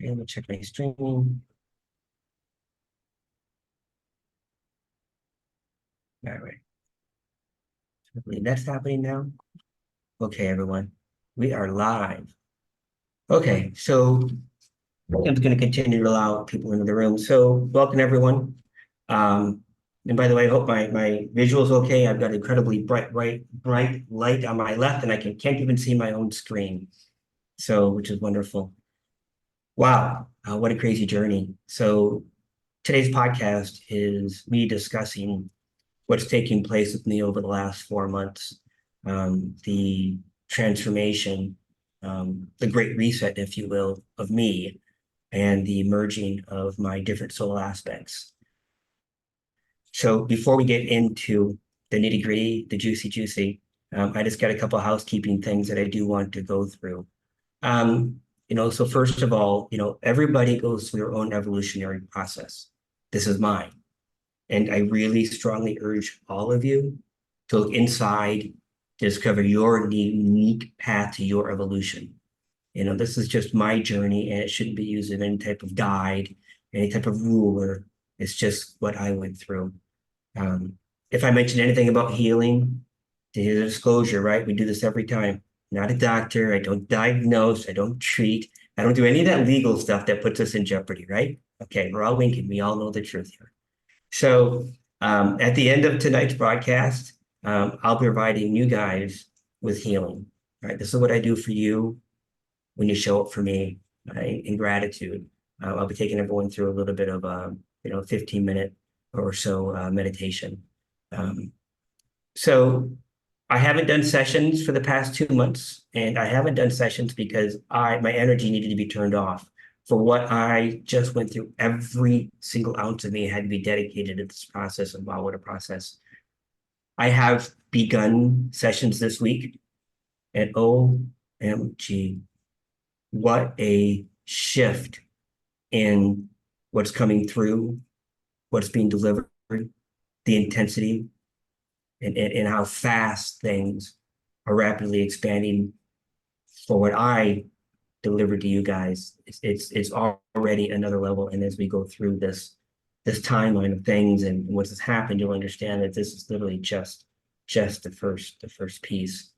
Let me check my stream. All right. I believe that's happening now. Okay, everyone. We are live. Okay, so I'm going to continue to allow people into the room. So welcome, everyone. And by the way, I hope my visual's okay. I've got incredibly bright light on my left, and I can't even see my own screen. So, which is wonderful. Wow, what a crazy journey. So today's podcast is me discussing what's taking place with me over the last 4 months, the transformation, the great reset, if you will, of me, and the merging of my different soul aspects. So before we get into the nitty gritty, the juicy, I just got a couple of housekeeping things that I do want to go through. So first of all, everybody goes through their own evolutionary process. This is mine. And I really strongly urge all of you to look inside, discover your unique path to your evolution. This is just my journey, and it shouldn't be used as any type of guide, any type of ruler. It's just what I went through. If I mention anything about healing, disclosure, right? We do this every time. Not a doctor. I don't diagnose. I don't treat. I don't do any of that legal stuff that puts us in jeopardy, right? Okay, we're all winking. We all know the truth here. So at the end of tonight's broadcast, I'll be providing you guys with healing. Right? This is what I do for you when you show up for me, right? In gratitude. I'll be taking everyone through a little bit of 15-minute or so meditation. So I haven't done sessions for the past 2 months, and I haven't done sessions because my energy needed to be turned off. For what I just went through, every single ounce of me had to be dedicated to this process, and wow, what a process. I have begun sessions this week, and OMG, what a shift in what's coming through, what's being delivered, the intensity, and how fast things are rapidly expanding for what I delivered to you guys. It's already another level. And as we go through this timeline of things and what's happened, you'll understand that this is literally just the first piece.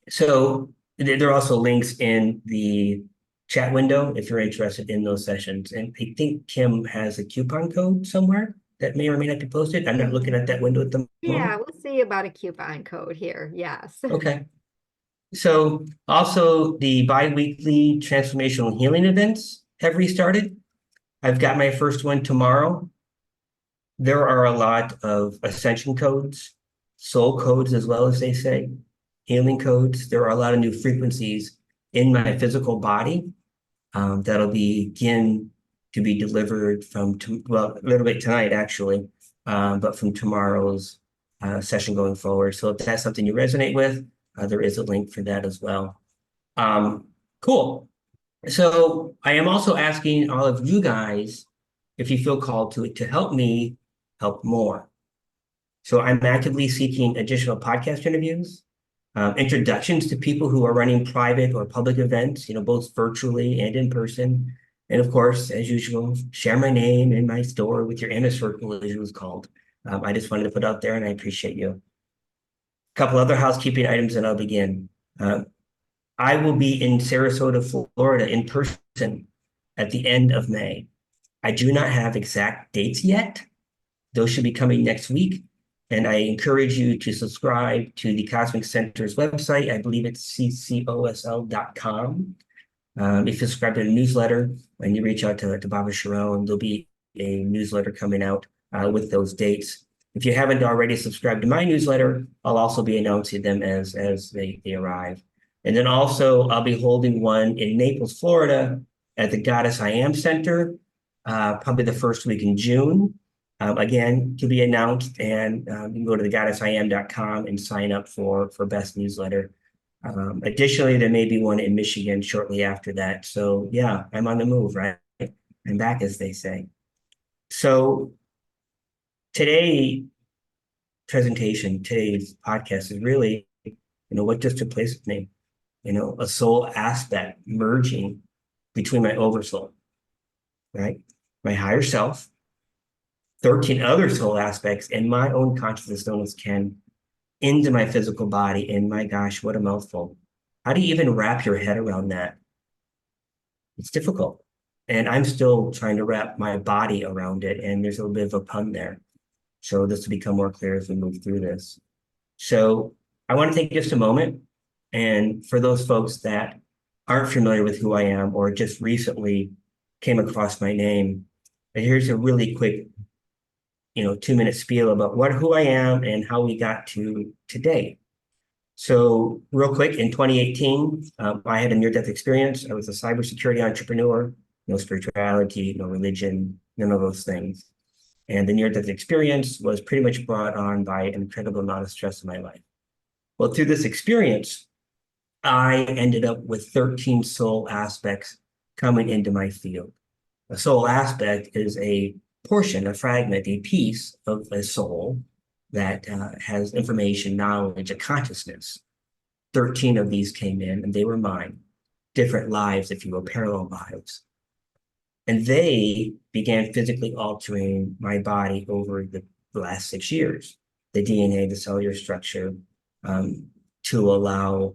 So there are also links in the chat window if you're interested in those sessions. And I think Kim has a coupon code somewhere that may or may not be posted. I'm not looking at that window at the moment. Yeah, we'll see about a coupon code here. Yes. Okay. So also the bi-weekly transformational healing events have restarted. I've got my first one tomorrow. There are a lot of ascension codes, soul codes, as well as they say, healing codes. There are a lot of new frequencies in my physical body that'll begin to be delivered from, a little bit tonight, actually, but from tomorrow's session going forward. So if that's something you resonate with, there is a link for that as well. Cool. So I am also asking all of you guys, if you feel called to help me help more. So I'm actively seeking additional podcast interviews, introductions to people who are running private or public events, both virtually and in person. And of course, as usual, share my name and my story with your inner circle, as it was called. I just wanted to put out there, and I appreciate you. A couple other housekeeping items, and I'll begin. I will be in Sarasota, Florida in person at the end of May. I do not have exact dates yet. Those should be coming next week. And I encourage you to subscribe to the Cosmic Center's website. I believe it's ccosl.com. If you subscribe to the newsletter and you reach out to Baba Sharon, there'll be a newsletter coming out with those dates. If you haven't already subscribed to my newsletter, I'll also be announcing them as they arrive. And then also I'll be holding one in Naples, Florida at the Goddess I Am Center, probably the first week in June. Again, to be announced, and you can go to thegoddessiam.com and sign up for Best Newsletter. Additionally, there may be one in Michigan shortly after that. So yeah, I'm on the move, right? I'm back, as they say. So today's podcast is really, what just took place with me. a soul aspect merging between my oversoul, right? My higher self, 13 other soul aspects, and my own consciousness known as Ken into my physical body. And my gosh, what a mouthful. How do you even wrap your head around that? It's difficult. And I'm still trying to wrap my body around it. And there's a little bit of a pun there. So this will become more clear as we move through this. So I want to take just a moment. And for those folks that aren't familiar with who I am or just recently came across my name, here's a really quick 2-minute spiel about who I am and how we got to today. So real quick, in 2018, I had a near-death experience. I was a cybersecurity entrepreneur, no spirituality, no religion, none of those things. And the near-death experience was pretty much brought on by an incredible amount of stress in my life. Well, through this experience, I ended up with 13 soul aspects coming into my field. A soul aspect is a portion, a fragment, a piece of a soul that has information, knowledge, a consciousness. 13 of these came in, and they were mine. Different lives, if you will, parallel lives. And they began physically altering my body over the last 6 years, the DNA, the cellular structure, to allow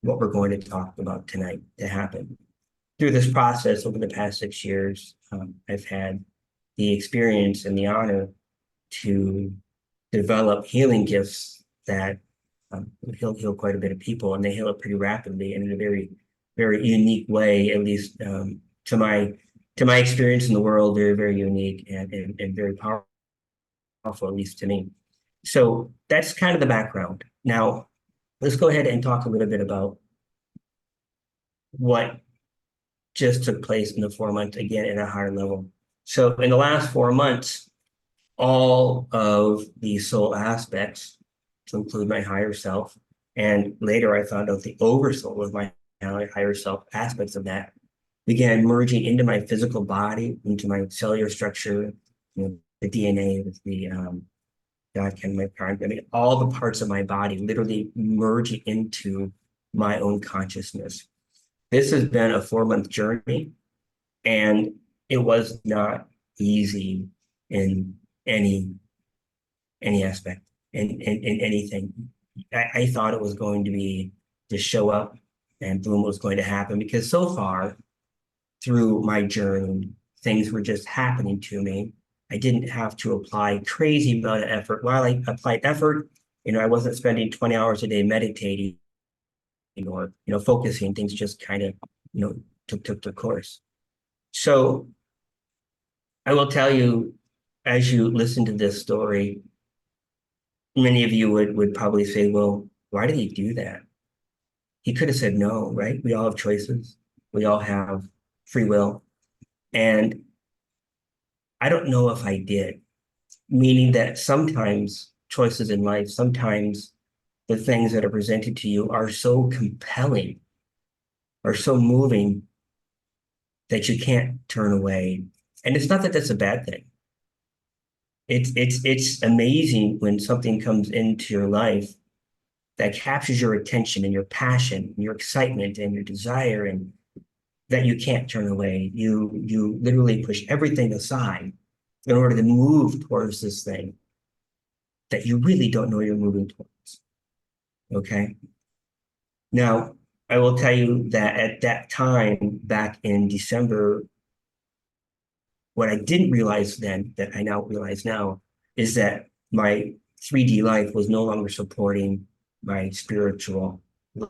what we're going to talk about tonight to happen. Through this process over the past 6 years, I've had the experience and the honor to develop healing gifts that heal quite a bit of people, and they heal it pretty rapidly and in a very, very unique way, at least to my experience in the world, very, very unique and very powerful, at least to me. So that's kind of the background. Now, let's go ahead and talk a little bit about what just took place in the 4 months, again, at a higher level. So in the last 4 months, all of the soul aspects, to include my higher self, and later I found out the oversoul of my higher self, aspects of that, began merging into my physical body, into my cellular structure, the DNA, the God, can my parent, I mean, all the parts of my body literally merging into my own consciousness. This has been a 4-month journey, and it was not easy in any aspect, in anything. I thought it was going to be just show up and boom, was going to happen, because so far through my journey, things were just happening to me. I didn't have to apply crazy amount of effort. While I applied effort, I wasn't spending 20 hours a day meditating or focusing. Things just kind of took the course. So I will tell you, as you listen to this story, many of you would probably say, well, why did he do that? He could have said no, right? We all have choices. We all have free will. And I don't know if I did, meaning that sometimes choices in life, sometimes the things that are presented to you are so compelling, are so moving that you can't turn away. And it's not that that's a bad thing. It's amazing when something comes into your life that captures your attention and your passion, and your excitement and your desire, and that you can't turn away. You literally push everything aside in order to move towards this thing that you really don't know you're moving towards. Okay. Now, I will tell you that at that time, back in December, what I didn't realize then, that I now realize now, is that my 3D life was no longer supporting my spiritual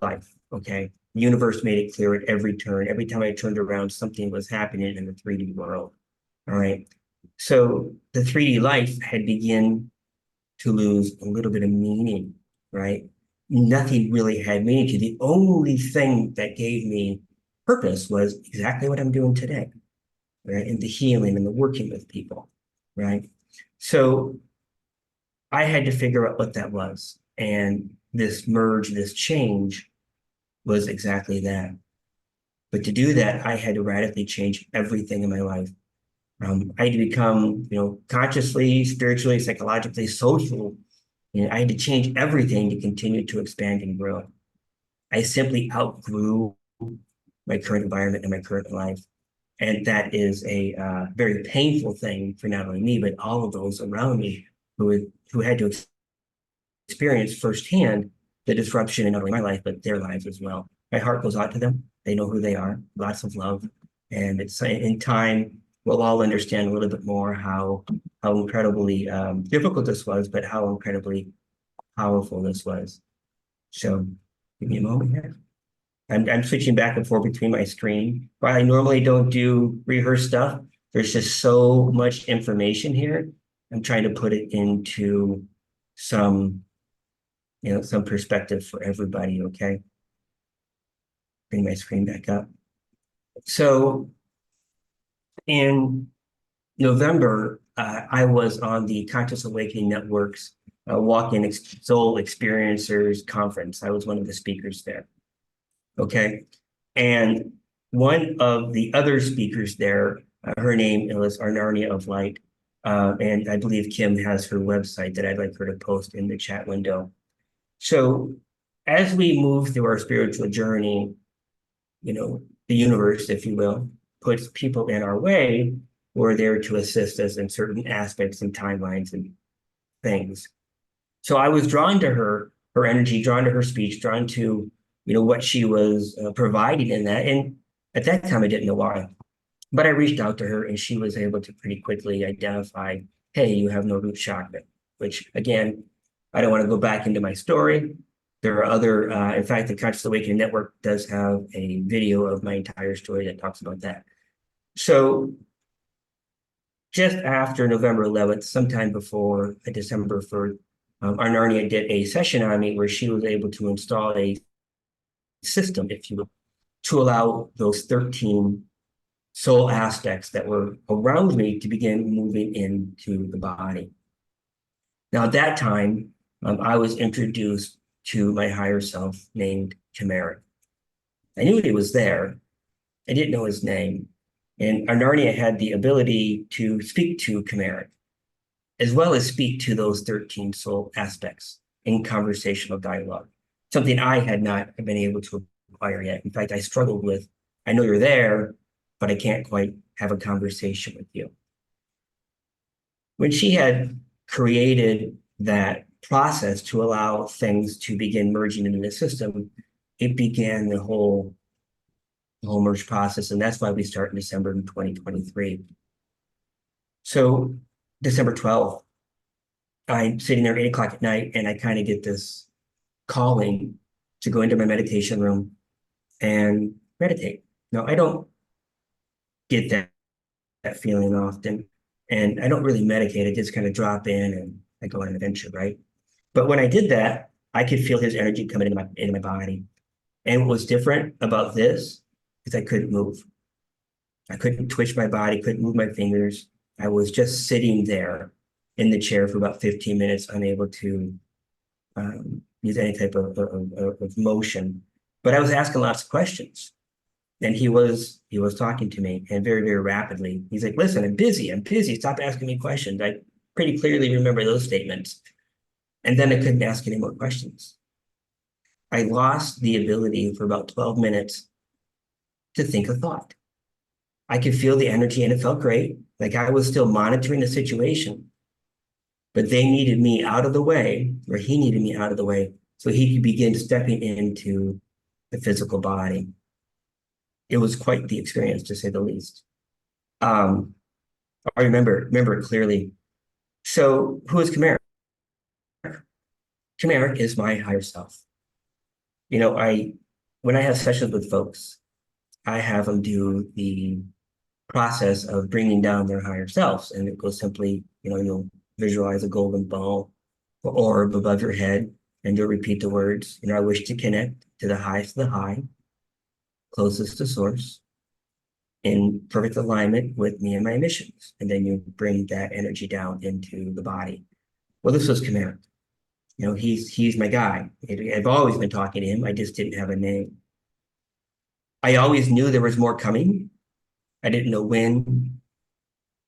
life. Okay. The universe made it clear at every turn. Every time I turned around, something was happening in the 3D world. All right. So the 3D life had begun to lose a little bit of meaning, right? Nothing really had meaning to. The only thing that gave me purpose was exactly what I'm doing today, right? And the healing and the working with people, right? So I had to figure out what that was. And this merge, this change was exactly that. But to do that, I had to radically change everything in my life. I had to become, consciously, spiritually, psychologically, social. I had to change everything to continue to expand and grow. I simply outgrew my current environment and my current life. And that is a very painful thing for not only me, but all of those around me who had to experience firsthand the disruption in not only my life, but their lives as well. My heart goes out to them. They know who they are, lots of love. And it's in time, we'll all understand a little bit more how incredibly difficult this was, but how incredibly powerful this was. So give me a moment here. I'm switching back and forth between my screen. While I normally don't do rehearse stuff, there's just so much information here. I'm trying to put it into some, some perspective for everybody, okay? Bring my screen back up. So in November, I was on the Conscious Awakening Network's Walk-in Soul Experiencers Conference. I was one of the speakers there. Okay. And one of the other speakers there, her name is Arnarnia of Light. And I believe Kim has her website that I'd like her to post in the chat window. So as we move through our spiritual journey, the universe, if you will, puts people in our way who are there to assist us in certain aspects and timelines and things. So I was drawn to her energy, drawn to her speech, drawn to what she was providing in that. And at that time, I didn't know why. But I reached out to her and she was able to pretty quickly identify, hey, you have no root chakra, which again, I don't want to go back into my story. There are other, in fact, the Conscious Awakening Network does have a video of my entire story that talks about that. So just after November 11th, sometime before December 1st, Arnarnia did a session on me where she was able to install a system, if you will, to allow those 13 soul aspects that were around me to begin moving into the body. Now, at that time, I was introduced to my higher self named Chimeric. I knew he was there. I didn't know his name. And Arnarnia had the ability to speak to Chimeric, as well as speak to those 13 soul aspects in conversational dialogue, something I had not been able to acquire yet. In fact, I struggled with, I know you're there, but I can't quite have a conversation with you. When she had created that process to allow things to begin merging into the system, it began the whole merge process. And that's why we start in December in 2023. So December 12th, I'm sitting there at 8 o'clock at night and I kind of get this calling to go into my meditation room and meditate. Now, I don't get that feeling often, and I don't really meditate. I just kind of drop in and I go on an adventure, right? But when I did that, I could feel his energy coming into my body. And what was different about this is I couldn't move. I couldn't twitch my body, couldn't move my fingers. I was just sitting there in the chair for about 15 minutes, unable to use any type of motion. But I was asking lots of questions. And he was talking to me, and very, very rapidly. He's like, listen, I'm busy. Stop asking me questions. I pretty clearly remember those statements. And then I couldn't ask any more questions. I lost the ability for about 12 minutes to think a thought. I could feel the energy and it felt great. Like I was still monitoring the situation, but they needed me out of the way, or he needed me out of the way, so he could begin stepping into the physical body. It was quite the experience, to say the least. I remember it clearly. So who is Chimeric? Chimeric is my higher self. When I have sessions with folks, I have them do the process of bringing down their higher selves. And it goes simply, you'll visualize a golden ball or orb above your head, and you'll repeat the words, I wish to connect to the highest of the high, closest to source, in perfect alignment with me and my missions. And then you bring that energy down into the body. Well, this was Chimeric. He's my guy. I've always been talking to him. I just didn't have a name. I always knew there was more coming. I didn't know when.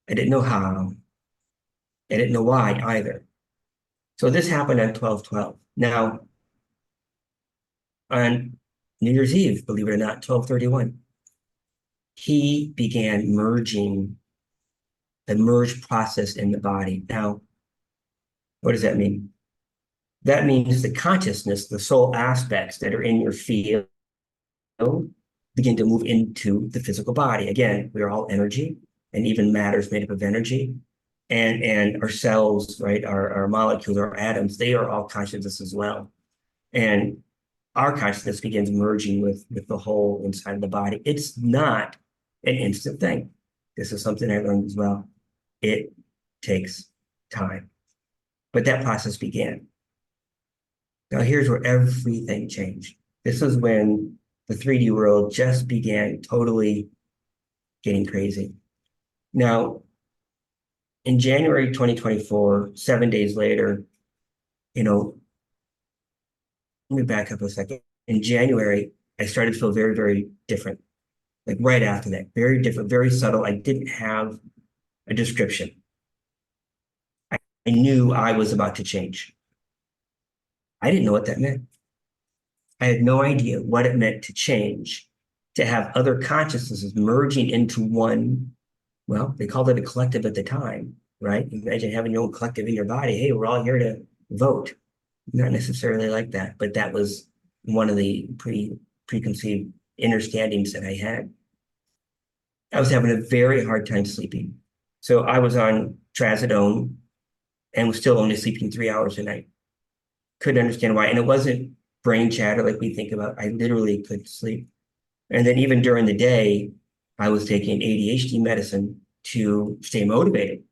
I didn't know how. I didn't know why either. So this happened on 12/12. Now, on New Year's Eve, believe it or not, 12/31, he began merging the merge process in the body. Now, what does that mean? That means the consciousness, the soul aspects that are in your field begin to move into the physical body. Again, we are all energy, and even matter is made up of energy. And our cells, right, our molecules, our atoms, they are all consciousness as well. And our consciousness begins merging with the whole inside of the body. It's not an instant thing. This is something I learned as well. It takes time. But that process began. Now here's where everything changed. This is when the 3D world just began totally getting crazy. Now, in January 2024, 7 days later, let me back up a second. In January, I started to feel very, very different. Like right after that, very different, very subtle. I didn't have a description. I knew I was about to change. I didn't know what that meant. I had no idea what it meant to change, to have other consciousnesses merging into one. Well, they called it a collective at the time, right? Imagine having your own collective in your body. Hey, we're all here to vote. Not necessarily like that, but that was one of the preconceived understandings that I had. I was having a very hard time sleeping. So I was on trazodone and was still only sleeping 3 hours a night. Couldn't understand why. And it wasn't brain chatter like we think about. I literally couldn't sleep. And then even during the day, I was taking ADHD medicine to stay motivated,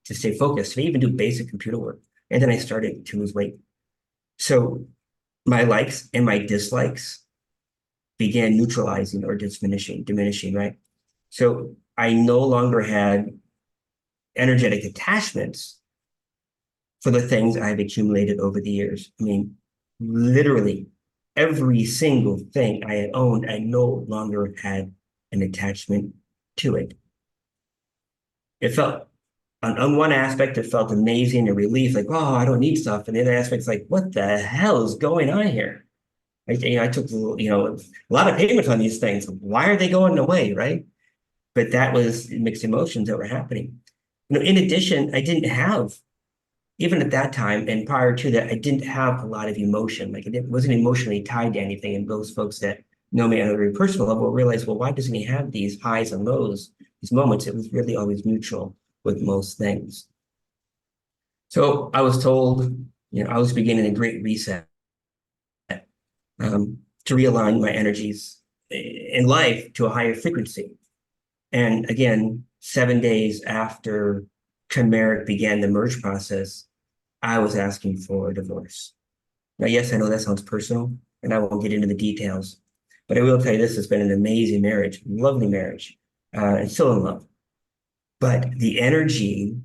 to stay focused, to even do basic computer work. And then I started to lose weight. So my likes and my dislikes began neutralizing or diminishing, right? So I no longer had energetic attachments for the things I've accumulated over the years. I mean, literally every single thing I had owned, I no longer had an attachment to it. It felt, on one aspect, it felt amazing and relief, like, oh, I don't need stuff. And the other aspect is like, what the hell is going on here? I took, a lot of payments on these things. Why are they going away, right? But that was mixed emotions that were happening. In addition, I didn't have, even at that time and prior to that, I didn't have a lot of emotion. Like it wasn't emotionally tied to anything. And those folks that know me on a very personal level realize, well, why doesn't he have these highs and lows, these moments? It was really always neutral with most things. So I was told, I was beginning a great reset to realign my energies in life to a higher frequency. And again, 7 days after Chimeric began the merge process, I was asking for a divorce. Now, yes, I know that sounds personal, and I won't get into the details, but I will tell you this has been an amazing marriage, lovely marriage, and still in love. But the energy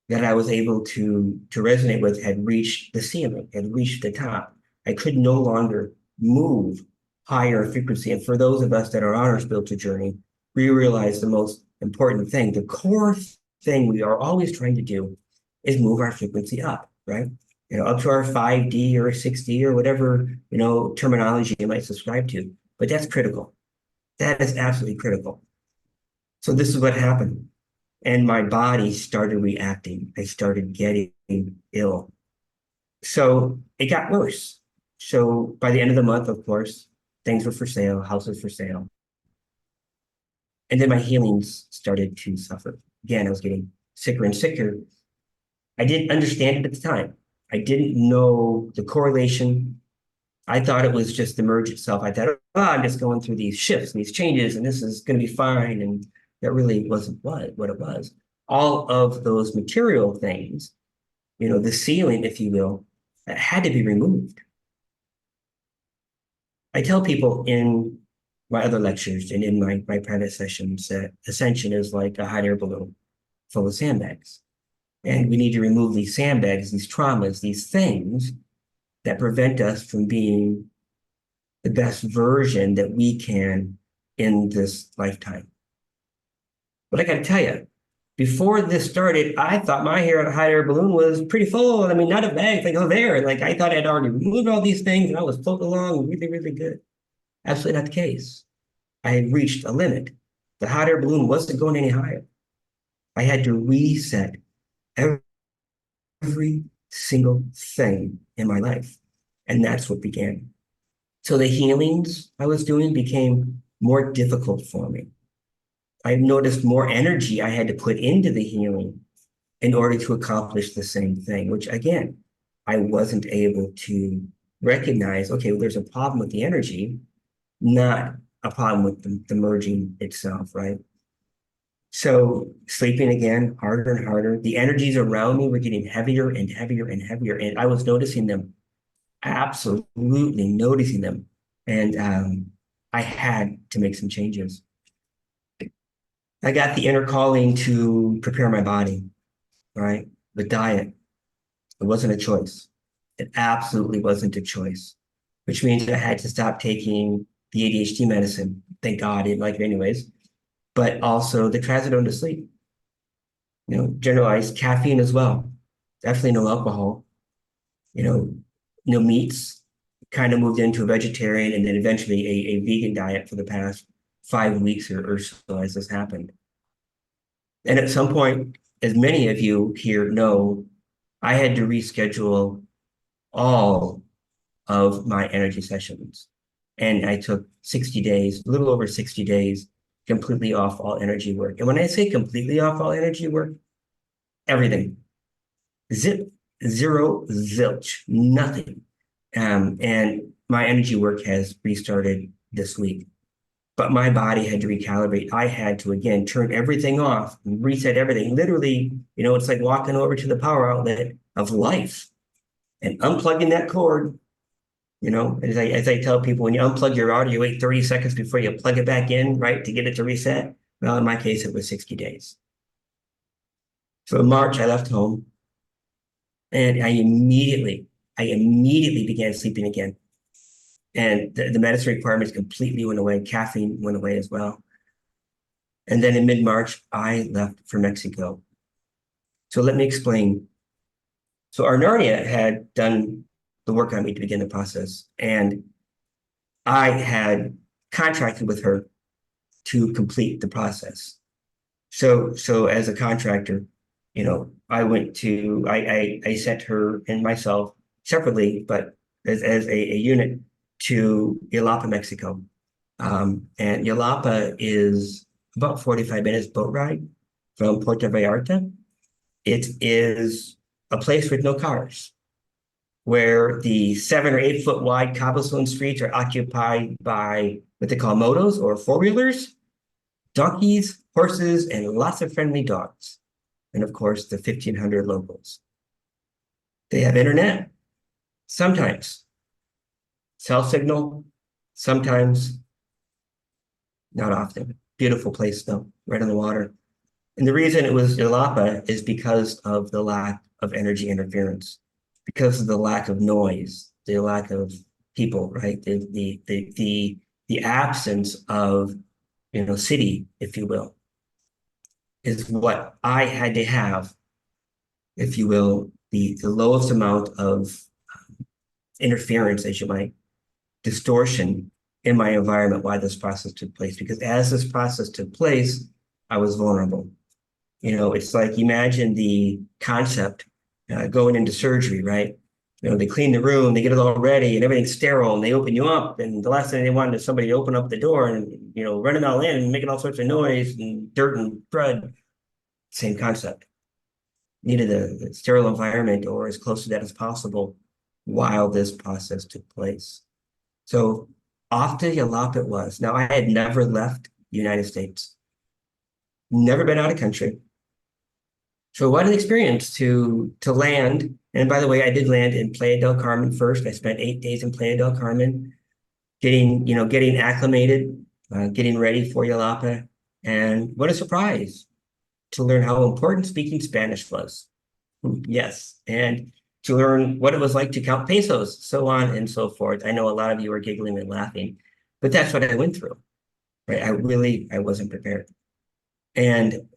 that I was able to resonate with had reached the ceiling, had reached the top. I could no longer move higher frequency. And for those of us that are on our spiritual journey, we realize the most important thing, the core thing we are always trying to do is move our frequency up, right? Up to our 5D or 6D or whatever, terminology you might subscribe to. But that's critical. That is absolutely critical. So this is what happened. And my body started reacting. I started getting ill. So it got worse. So by the end of the month, of course, things were for sale, houses for sale. And then my healings started to suffer. Again, I was getting sicker and sicker. I didn't understand it at the time. I didn't know the correlation. I thought it was just the merge itself. I thought, I'm just going through these shifts and these changes, and this is going to be fine. And that really wasn't what it was. All of those material things, the ceiling, if you will, had to be removed. I tell people in my other lectures and in my private sessions that Ascension is like a hot air balloon full of sandbags. And we need to remove these sandbags, these traumas, these things that prevent us from being the best version that we can in this lifetime. But I got to tell you, before this started, I thought my hair hot air balloon was pretty full. I mean, not a bag, like, oh, there. Like, I thought I'd already removed all these things and I was floating along really, really good. Absolutely not the case. I had reached a limit. The hot air balloon wasn't going any higher. I had to reset every single thing in my life. And that's what began. So the healings I was doing became more difficult for me. I noticed more energy I had to put into the healing in order to accomplish the same thing, which again, I wasn't able to recognize, okay, well, there's a problem with the energy, not a problem with the merging itself, right? So sleeping again, harder and harder. The energies around me were getting heavier and heavier and heavier. And I was noticing them, absolutely noticing them. And I had to make some changes. I got the inner calling to prepare my body, right? The diet, it wasn't a choice. It absolutely wasn't a choice, which means I had to stop taking the ADHD medicine. Thank God I didn't like it anyways, but also the trazodone to sleep. Generalized caffeine as well. Definitely no alcohol. You know, no meats. Kind of moved into a vegetarian and then eventually a vegan diet for the past 5 weeks or so as this happened. And at some point, as many of you here know, I had to reschedule all of my energy sessions. And I took 60 days, a little over 60 days, completely off all energy work. And when I say completely off all energy work, everything, zip, zero, zilch, nothing. And my energy work has restarted this week. But my body had to recalibrate. I had to, again, turn everything off, reset everything. Literally, it's like walking over to the power outlet of life and unplugging that cord. As I tell people, when you unplug your router, you wait 30 seconds before you plug it back in, right, to get it to reset. Well, in my case, it was 60 days. So in March, I left home and I immediately began sleeping again. And the medicine requirements completely went away. Caffeine went away as well. And then in mid-March, I left for Mexico. So let me explain. So Arnaria had done the work on me to begin the process. And I had contracted with her to complete the process. So as a contractor, I sent her and myself separately, but as a unit to Yelapa, Mexico. And Yelapa is about 45 minutes boat ride from Puerto Vallarta. It is a place with no cars, where the 7 or 8 foot wide cobblestone streets are occupied by what they call motos or four-wheelers, donkeys, horses, and lots of friendly dogs. And of course, the 1,500 locals. They have internet, sometimes. Cell signal, sometimes. Not often. Beautiful place though, right on the water. And the reason it was Yelapa is because of the lack of energy interference, because of the lack of noise, the lack of people, right? The absence of, city, if you will, is what I had to have, if you will, the lowest amount of interference, as you might, distortion in my environment while this process took place. Because as this process took place, I was vulnerable. It's like, imagine the concept going into surgery, right? They clean the room, they get it all ready, and everything's sterile, and they open you up. And the last thing they wanted is somebody to open up the door and, run it all in and making all sorts of noise and dirt and crud. Same concept. Needed a sterile environment or as close to that as possible while this process took place. So off to Yelapa it was. Now, I had never left the United States, never been out of country. So what an experience to land. And by the way, I did land in Playa del Carmen first. I spent 8 days in Playa del Carmen, getting acclimated, getting ready for Yelapa. And what a surprise to learn how important speaking Spanish was. Yes, and to learn what it was like to count pesos, so on and so forth. I know a lot of you are giggling and laughing, but that's what I went through, right? I wasn't prepared. And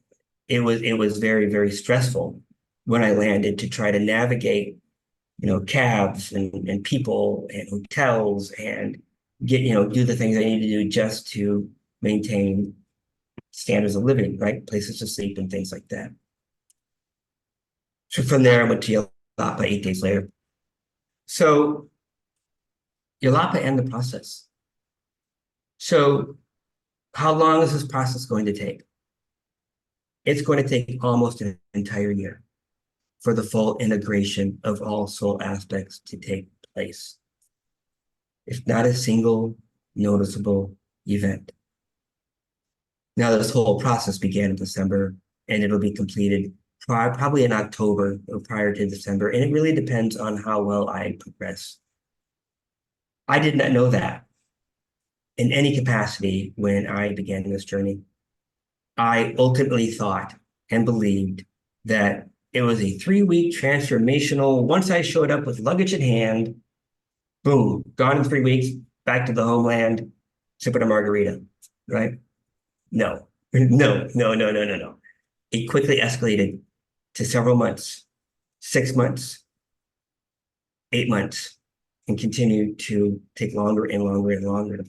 it was very, very stressful when I landed to try to navigate, cabs and people and hotels and do the things I need to do just to maintain standards of living, right? Places to sleep and things like that. So from there, I went to Yelapa 8 days later. So Yelapa and the process. So how long is this process going to take? It's going to take almost an entire year for the full integration of all soul aspects to take place. It's not a single noticeable event. Now, this whole process began in December, and it'll be completed probably in October or prior to December, and it really depends on how well I progress. I did not know that in any capacity when I began this journey. I ultimately thought and believed that it was a 3-week transformational. Once I showed up with luggage in hand, boom, gone in 3 weeks, back to the homeland, sipping a margarita, right? No, no, no, no, no, no, no. It quickly escalated to several months, 6 months, 8 months, and continued to take longer and longer and longer.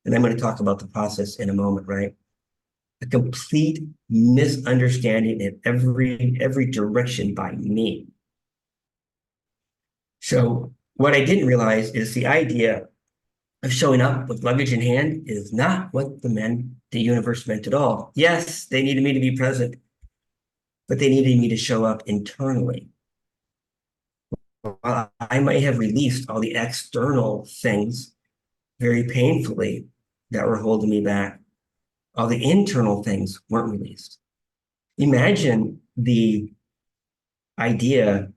And I'm going to talk about the process in a moment, right? A complete misunderstanding in every direction by me. So what I didn't realize is the idea of showing up with luggage in hand is not what the universe meant at all. Yes, they needed me to be present, but they needed me to show up internally. While I might have released all the external things very painfully that were holding me back, all the internal things weren't released. Imagine the idea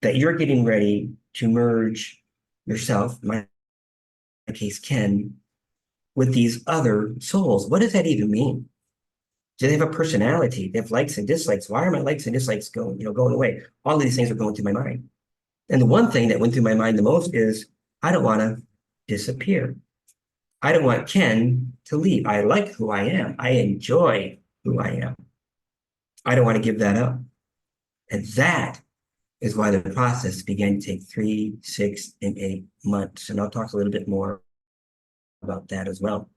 that you're getting ready to merge yourself, in my case, Ken, with these other souls. What does that even mean? Do they have a personality? They have likes and dislikes. Why are my likes and dislikes going away? All of these things are going through my mind. And the one thing that went through my mind the most is I don't want to disappear. I don't want Ken to leave. I like who I am. I enjoy who I am. I don't want to give that up. And that is why the process began to take 3, 6, and 8 months. And I'll talk a little bit more about that as well.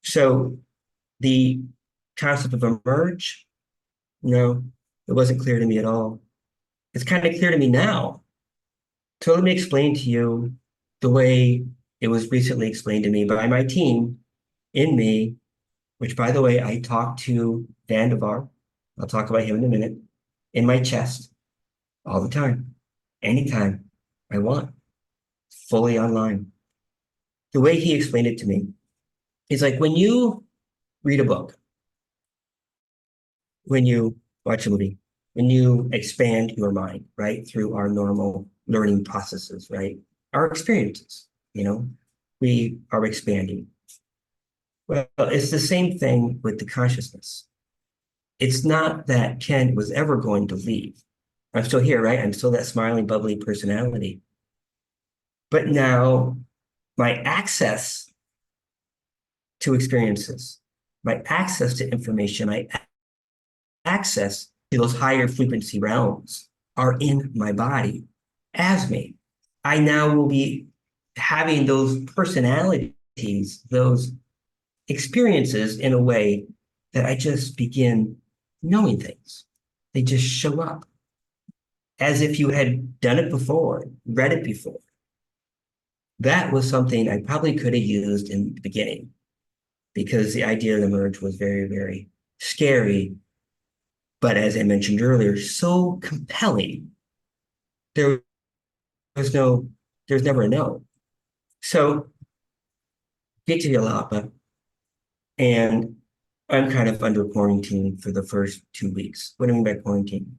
So the concept of emerge, no, it wasn't clear to me at all. It's kind of clear to me now. So let me explain to you the way it was recently explained to me by my team in me, which, by the way, I talked to Vandevar. I'll talk about him in a minute, in my chest all the time, anytime I want, fully online. The way he explained it to me is like when you read a book, when you watch a movie, when you expand your mind, right, through our normal learning processes, right, our experiences, we are expanding. Well, it's the same thing with the consciousness. It's not that Ken was ever going to leave. I'm still here, right? I'm still that smiling, bubbly personality. But now my access to experiences, my access to information, my access to those higher frequency realms are in my body as me. I now will be having those personalities, those experiences in a way that I just begin knowing things. They just show up as if you had done it before, read it before. That was something I probably could have used in the beginning because the idea of the merge was very, very scary. But as I mentioned earlier, so compelling. There's never a no. So get to Yelapa, and I'm kind of under quarantine for the first 2 weeks. What do I mean by quarantine?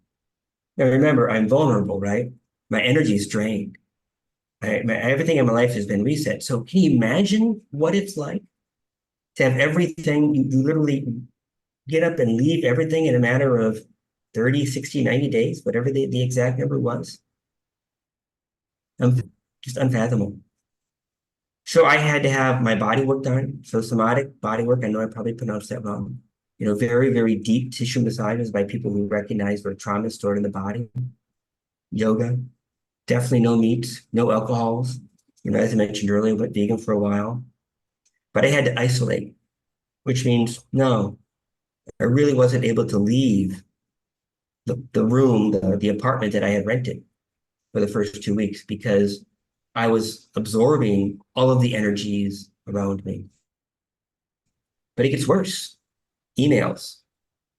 Now remember, I'm vulnerable, right? My energy is drained. Everything in my life has been reset. So can you imagine what it's like to have everything, you literally get up and leave everything in a matter of 30, 60, 90 days, whatever the exact number was? Just unfathomable. So I had to have my body work done. So somatic body work, I know I probably pronounced that wrong. very, very deep tissue massages by people who recognize where trauma is stored in the body, yoga, definitely no meats, no alcohols. As I mentioned earlier, went vegan for a while, but I had to isolate, which means no, I really wasn't able to leave the room, the apartment that I had rented for the first 2 weeks because I was absorbing all of the energies around me. But it gets worse. Emails,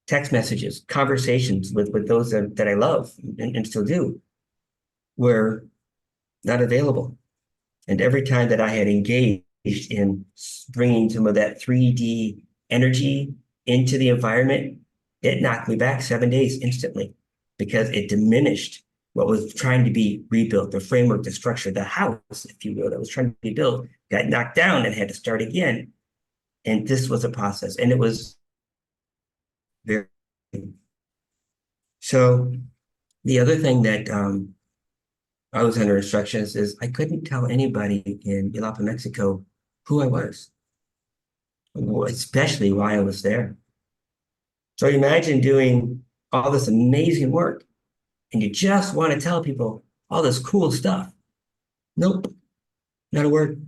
text messages, conversations with those that I love and still do were not available. And every time that I had engaged in bringing some of that 3D energy into the environment, it knocked me back 7 days instantly because it diminished what was trying to be rebuilt, the framework, the structure, the house, if you will, that was trying to be built, got knocked down and had to start again. And this was a process. And it was very so the other thing that I was under instructions is I couldn't tell anybody in Yelapa, Mexico, who I was, especially why I was there. So imagine doing all this amazing work and you just want to tell people all this cool stuff. Nope, not a word.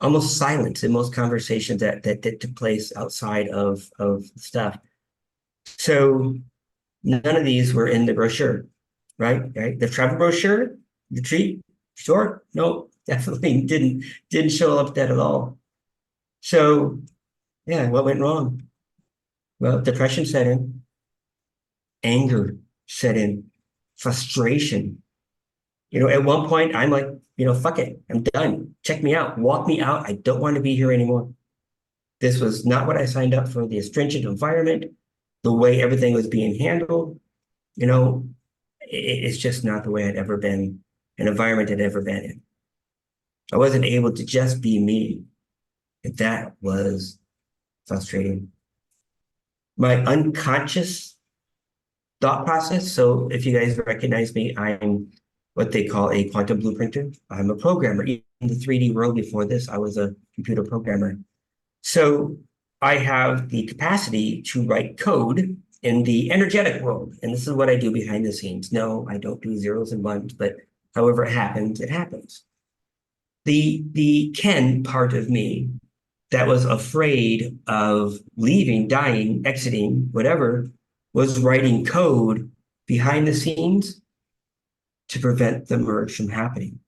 Almost silence in most conversations that took place outside of stuff. So none of these were in the brochure, right? Right? The travel brochure, retreat, sure, no, definitely didn't show up that at all. So yeah, what went wrong? Well, depression set in, anger set in, frustration. At one point I'm like, fuck it, I'm done. Check me out, walk me out. I don't want to be here anymore. This was not what I signed up for, the stringent environment, the way everything was being handled. It's just not the way I'd ever been, an environment I'd ever been in. I wasn't able to just be me. And that was frustrating. My unconscious thought process. So if you guys recognize me, I'm what they call a quantum blueprinter. I'm a programmer. In the 3D world before this, I was a computer programmer. So I have the capacity to write code in the energetic world. And this is what I do behind the scenes. No, I don't do zeros and ones, but however it happens, it happens. The Ken part of me that was afraid of leaving, dying, exiting, whatever, was writing code behind the scenes to prevent the merge from happening.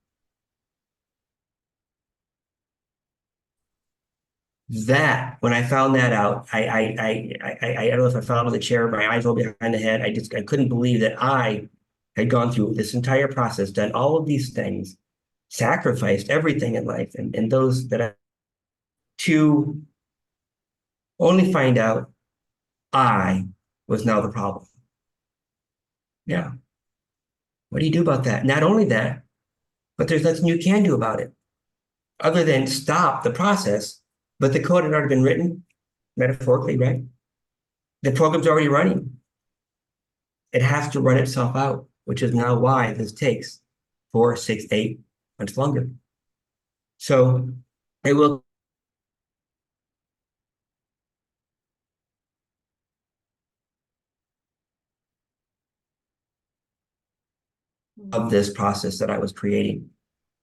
That when I found that out, I don't know if I fell out of the chair, my eyes rolled behind the head. I couldn't believe that I had gone through this entire process, done all of these things, sacrificed everything in life, and those that I to only find out I was now the problem. Yeah. What do you do about that? Not only that, but there's nothing you can do about it other than stop the process. But the code had already been written, metaphorically, right? The program's already running. It has to run itself out, which is now why this takes 4, 6, 8 months longer. So it will of this process that I was creating.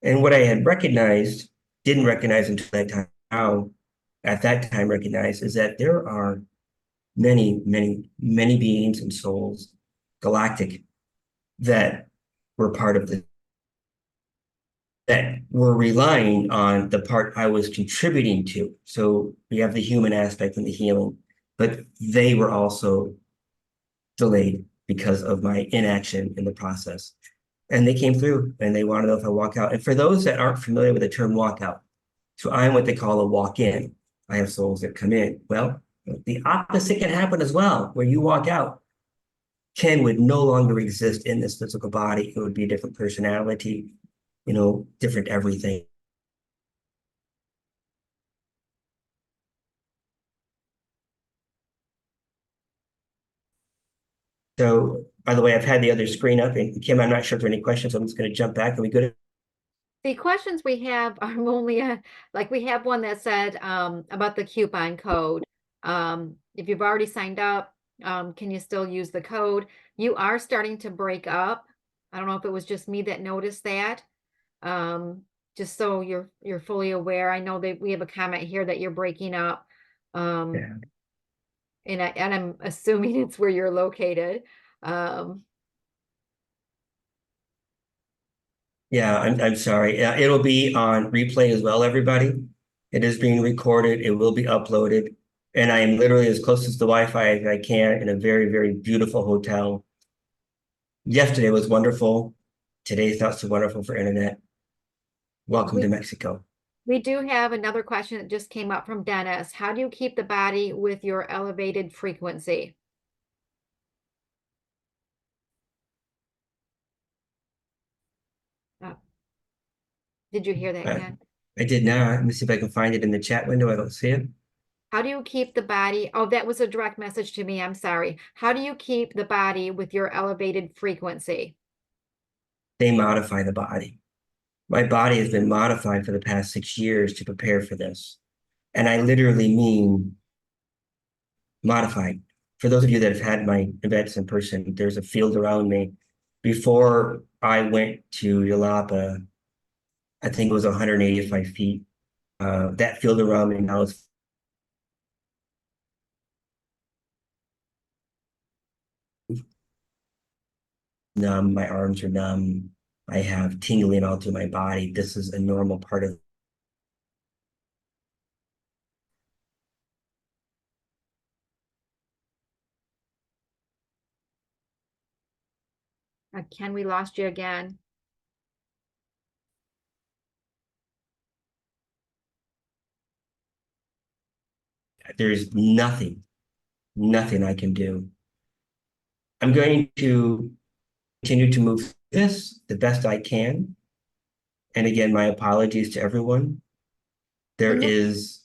And what I had recognized, didn't recognize until that time, now at that time recognized, is that there are many, many, many beings and souls, galactic, that were part of the that were relying on the part I was contributing to. So we have the human aspect and the healing, but they were also delayed because of my inaction in the process. And they came through and they want to know if I walk out. And for those that aren't familiar with the term walkout, so I'm what they call a walk-in. I have souls that come in. Well, the opposite can happen as well, where you walk out. Ken would no longer exist in this physical body. It would be a different personality, different everything. So, by the way, I've had the other screen up, and Kim, I'm not sure if there are any questions. I'm just going to jump back. Are we good? The questions we have are only, like we have one that said about the coupon code. If you've already signed up, can you still use the code? You are starting to break up. I don't know if it was just me that noticed that. Just so you're fully aware. I know that we have a comment here that you're breaking up. Yeah. And I'm assuming it's where you're located. Um, Yeah, I'm sorry. It'll be on replay as well, everybody. It is being recorded. It will be uploaded. And I am literally as close as the Wi-Fi as I can in a very, very beautiful hotel. Yesterday was wonderful. Today's not so wonderful for internet. Welcome to we Mexico. we do have another question that just came up from Dennis. How do you keep the body with your elevated frequency? Uh, did you hear that, Uh, Ken? I did not. Let me see if I can find it in the chat window. I don't see it. How do you keep the body? Oh, that was a direct message to me. I'm sorry. How do you keep the body with your elevated frequency? They modify the body. My body has been modified for the past 6 years to prepare for this. And I literally mean modified. For those of you that have had my events in person, there's a field around me. Before I went to Yelapa, I think it was 185 feet. That field around me now is numb. My arms are numb. I have tingling all through my body. This is a normal part of. Ken, we lost you again. There's nothing I can do. I'm going to continue to move this the best I can. And again, my apologies to everyone. There Can you, is,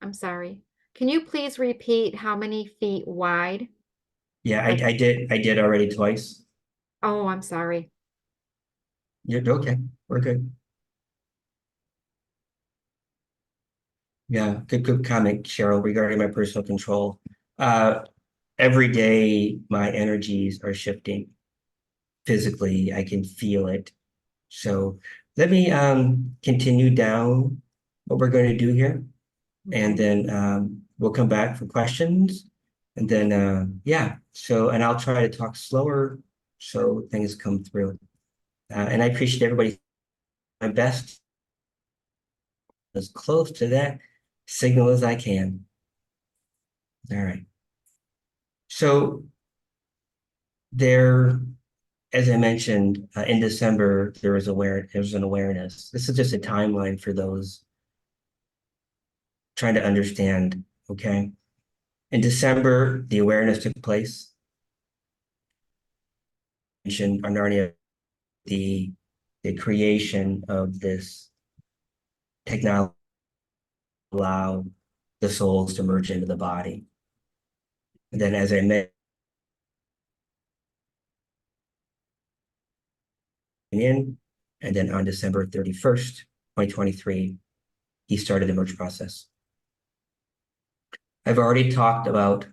I'm sorry. Can you please repeat how many feet wide? yeah, Like, I did already twice. oh, I'm sorry. You're okay. We're good. Yeah, good comment, Cheryl, regarding my personal control. Uh, every day my energies are shifting physically. I can feel it. So let me continue down what we're going to do here, and Okay. then we'll come back for questions. And then yeah, so and I'll try to talk slower so things come through. And I appreciate everybody my best as close to that signal as I can. All right. So there, as I mentioned, in December, there was an awareness. This is just a timeline for those trying to understand, okay? In December, the awareness took place. Mentioned Narnia, the creation of this technology allow the souls to merge into the body. And then as I mentioned, in, and then on December 31st, 2023, he started the merge process. I've already talked about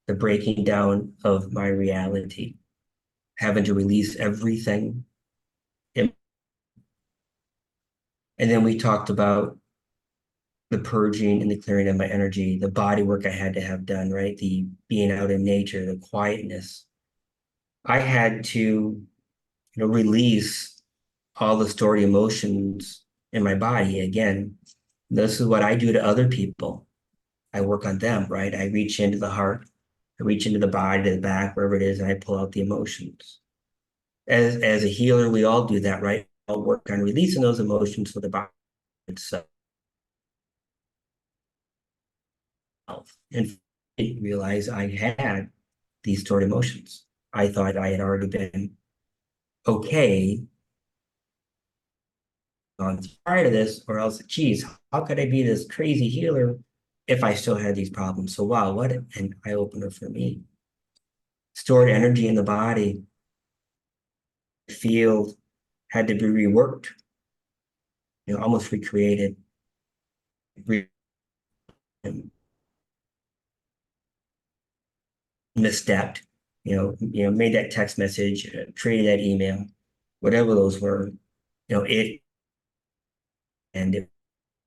the breaking down of my reality, having to release everything. And then we talked about the purging and the clearing of my energy, the body work I had to have done, right? The being out in nature, the quietness. I had to, release all the stored emotions in my body. Again, this is what I do to other people. I work on them, right? I reach into the heart, I reach into the body, to the back, wherever it is, and I pull out the emotions. As a healer, we all do that, right? I'll work on releasing those emotions for the body itself. And I realize I had these stored emotions. I thought I had already been okay on prior to this, or else, geez, how could I be this crazy healer if I still had these problems? So wow, what an eye opener for me. Stored energy in the body, field had to be reworked, almost recreated. misstepped, made that text message, created that email, whatever those were, it ended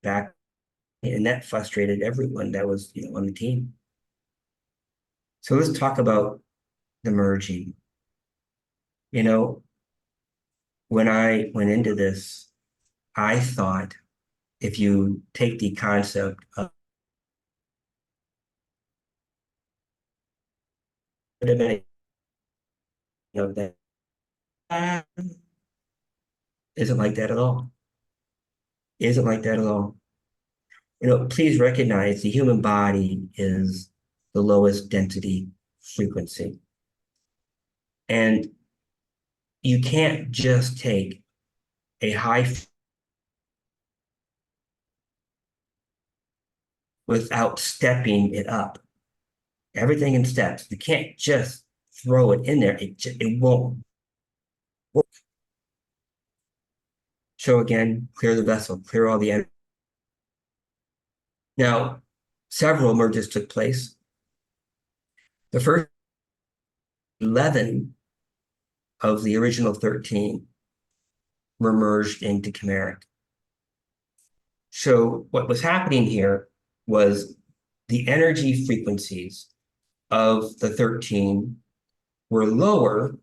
back, and that frustrated everyone that was, on the team. So let's talk about the merging. When I went into this, I thought if you take the concept of that isn't like that at all. Isn't like that at all. Please recognize the human body is the lowest density frequency. And you can't just take a high without stepping it up. Everything in steps. You can't just throw it in there. It won't work. So again, clear the vessel, clear all the energy. Now, several merges took place. The first 11 of the original 13 were merged into chimeric. So what was happening here was the energy frequencies of the 13 were lower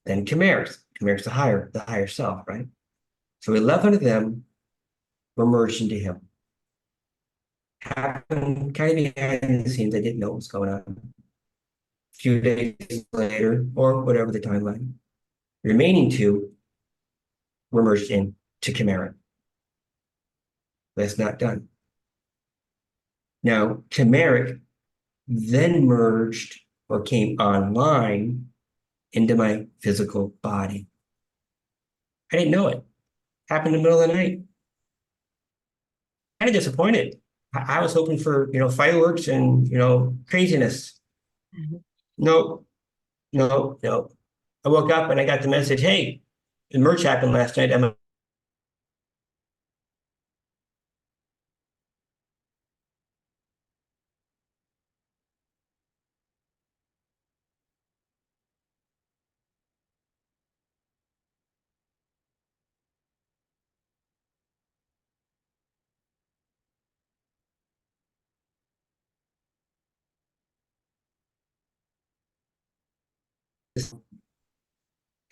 than chimerics. Chimerics the higher self, right? So 11 of them were merged into him. Happened kind of behind the scenes. I didn't know what was going on. A few days later, or whatever the timeline, the remaining two were merged into chimeric. That's not done. Now, chimeric then merged or came online into my physical body. I didn't know it. Happened in the middle of the night. Kind of disappointed. I was hoping for, fireworks and, craziness. Mhm. No, no, no. I woke up and I got the message, hey, the merge happened last night.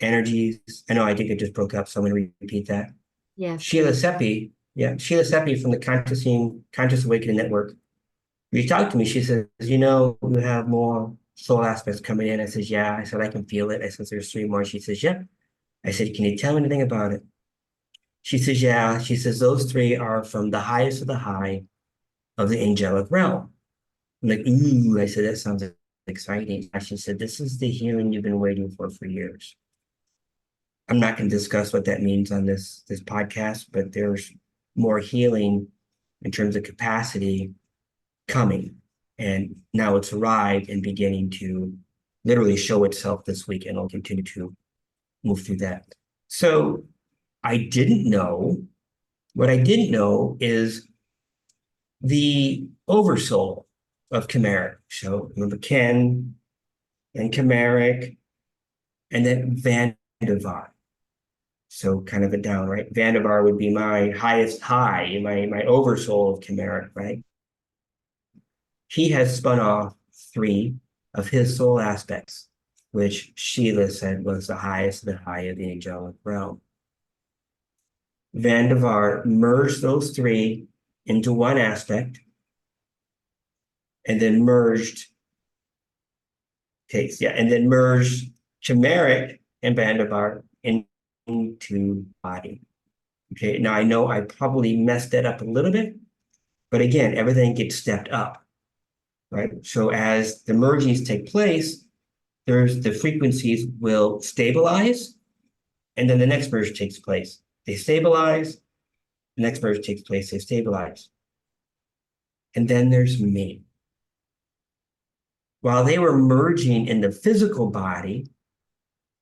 Energies. I know I think it just broke up, so I'm going to repeat that. Yes. Sheila Sheila Seppi from the Conscious Awakening Network reached out to me. She says, you have more soul aspects coming in. I said, yeah. I said, I can feel it. I said, there's 3 more. She says, yeah. I said, can you tell me anything about it? She says, yeah. She says, those 3 are from the highest of the high of the angelic realm. I'm like, ooh. I said, that sounds exciting. She said, this is the healing you've been waiting for years. I'm not going to discuss what that means on this podcast, but there's more healing in terms of capacity coming. And now it's arrived and beginning to literally show itself this week, and I'll continue to move through that. So I didn't know, what I didn't know is the oversoul of chimeric. So remember Ken and chimeric, and then Vandivar. So kind of a down, right? Vandivar would be my highest high, my oversoul of chimeric, right? He has spun off 3 of his soul aspects, which Sheila said was the highest of the high of the angelic realm. Vandivar merged those 3 into one aspect, and then merged chimeric and Vandivar into body. Okay, now I know I probably messed that up a little bit, but again, everything gets stepped up, right? So as the mergings take place, the frequencies will stabilize, and then the next merge takes place. They stabilize, the next merge takes place, they stabilize. And then there's me. While they were merging in the physical body,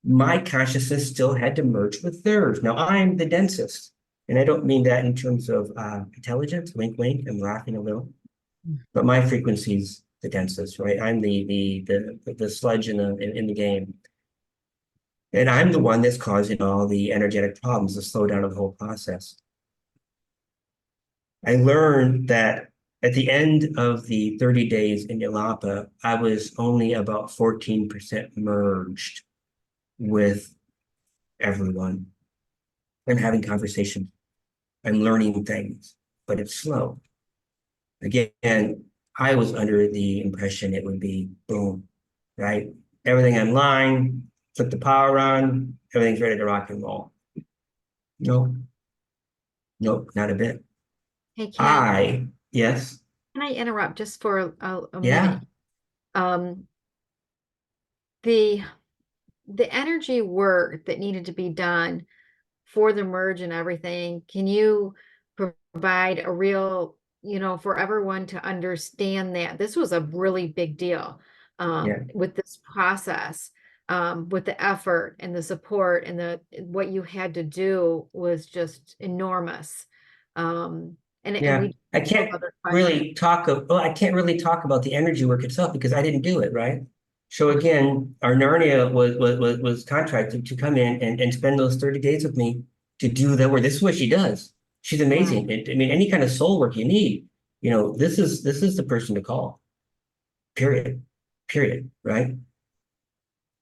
my consciousness still had to merge with theirs. Now I'm the densest, and I don't mean that in terms of intelligence, wink, wink, I'm laughing a little, but my frequencies the densest, right? I'm the sludge in the game. And I'm the one that's causing all the energetic problems, the slowdown of the whole process. I learned that at the end of the 30 days in Yelapa, I was only about 14% merged with everyone. I'm having conversations. I'm learning things, but it's slow. Again, I was under the impression it would be boom, right? Everything online, flip the power on, everything's ready to rock and roll. Nope, nope, not a bit. Hey, Ken, Yes, can I interrupt just for a yeah, minute? Um, the the energy work that needed to be done for the merge and everything, can you provide a real, for everyone to understand that this was a really big deal yeah, with this process, with the effort and the support and the what you had to do was just enormous. And yeah. we have other questions. I can't really talk about the energy work itself because I didn't do it, right? So Okay. again, our Narnia was contracted to come in and spend those 30 days with me to do that work. This is what she does. She's Right. amazing. I mean, any kind of soul work you need, this is the person to call. Period. Period. Right?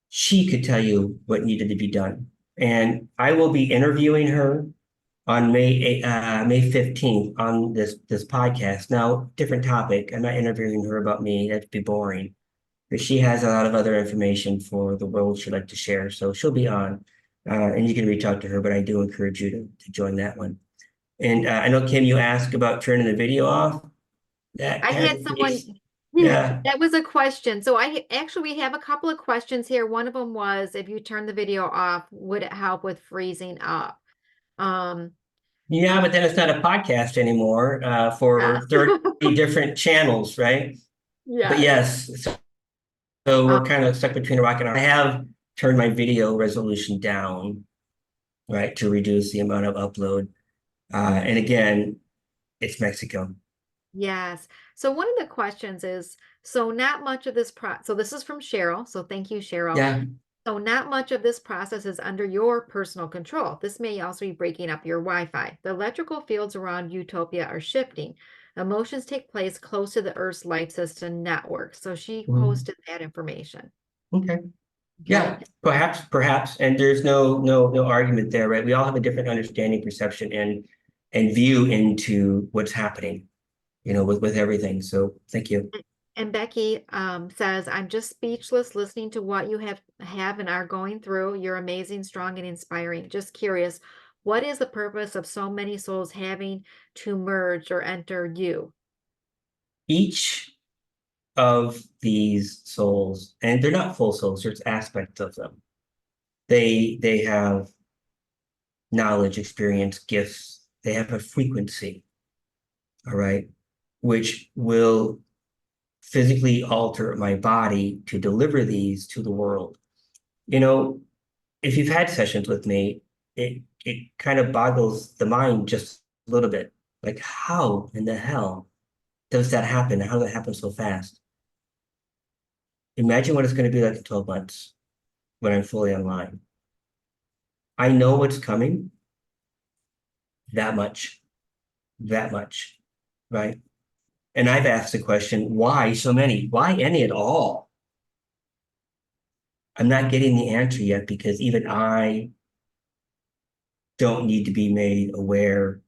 She could tell you what needed to be done. And I will be interviewing her on May 15th on this podcast. Now, different topic. I'm not interviewing her about me. That'd be boring. But she has a lot of other information for the world she'd like to share. So she'll be on. And you can reach out to her, but I do encourage you to join that one. And I know, Kim, you asked about turning the video off. That I has had a someone, pretty, yeah. that was a question. So we have a couple of questions here. One of them was if you turn the video off, would it help with freezing up? Um, Yeah, but then it's not a podcast anymore yeah. for 30 different channels, right? But Yes. yes, so Um, we're kind of stuck between a rock and a hard. I have turned my video resolution down, right, to reduce the amount of upload. And again, it's Mexico. yes. So one of the questions is, so not much of this so this is from Cheryl. So thank you, Cheryl. Yeah, So not much of this process is under your personal control. This may also be breaking up your Wi-Fi. The electrical fields around Utopia are shifting. Emotions take place close to the Earth's light system network. So she mhm. posted that information. Okay. Okay. Yeah, perhaps, and there's no argument there, right? We all have a different understanding, perception, and view into what's happening, with everything. So thank you. And Becky says, I'm just speechless listening to what you have and are going through. You're amazing, strong, and inspiring. Just curious, what is the purpose of so many souls having to merge or enter you? Each of these souls, and they're not full souls, there's aspects of them. They have knowledge, experience, gifts. They have a frequency, all right, which will physically alter my body to deliver these to the world. You know, if you've had sessions with me, it kind of boggles the mind just a little bit. Like, how in the hell does that happen? How does that happen so fast? Imagine what it's going to be like in 12 months when I'm fully online. I know what's coming that much, that much, right? And I've asked the question, why so many? Why any at all? I'm not getting the answer yet because even I don't need to be made aware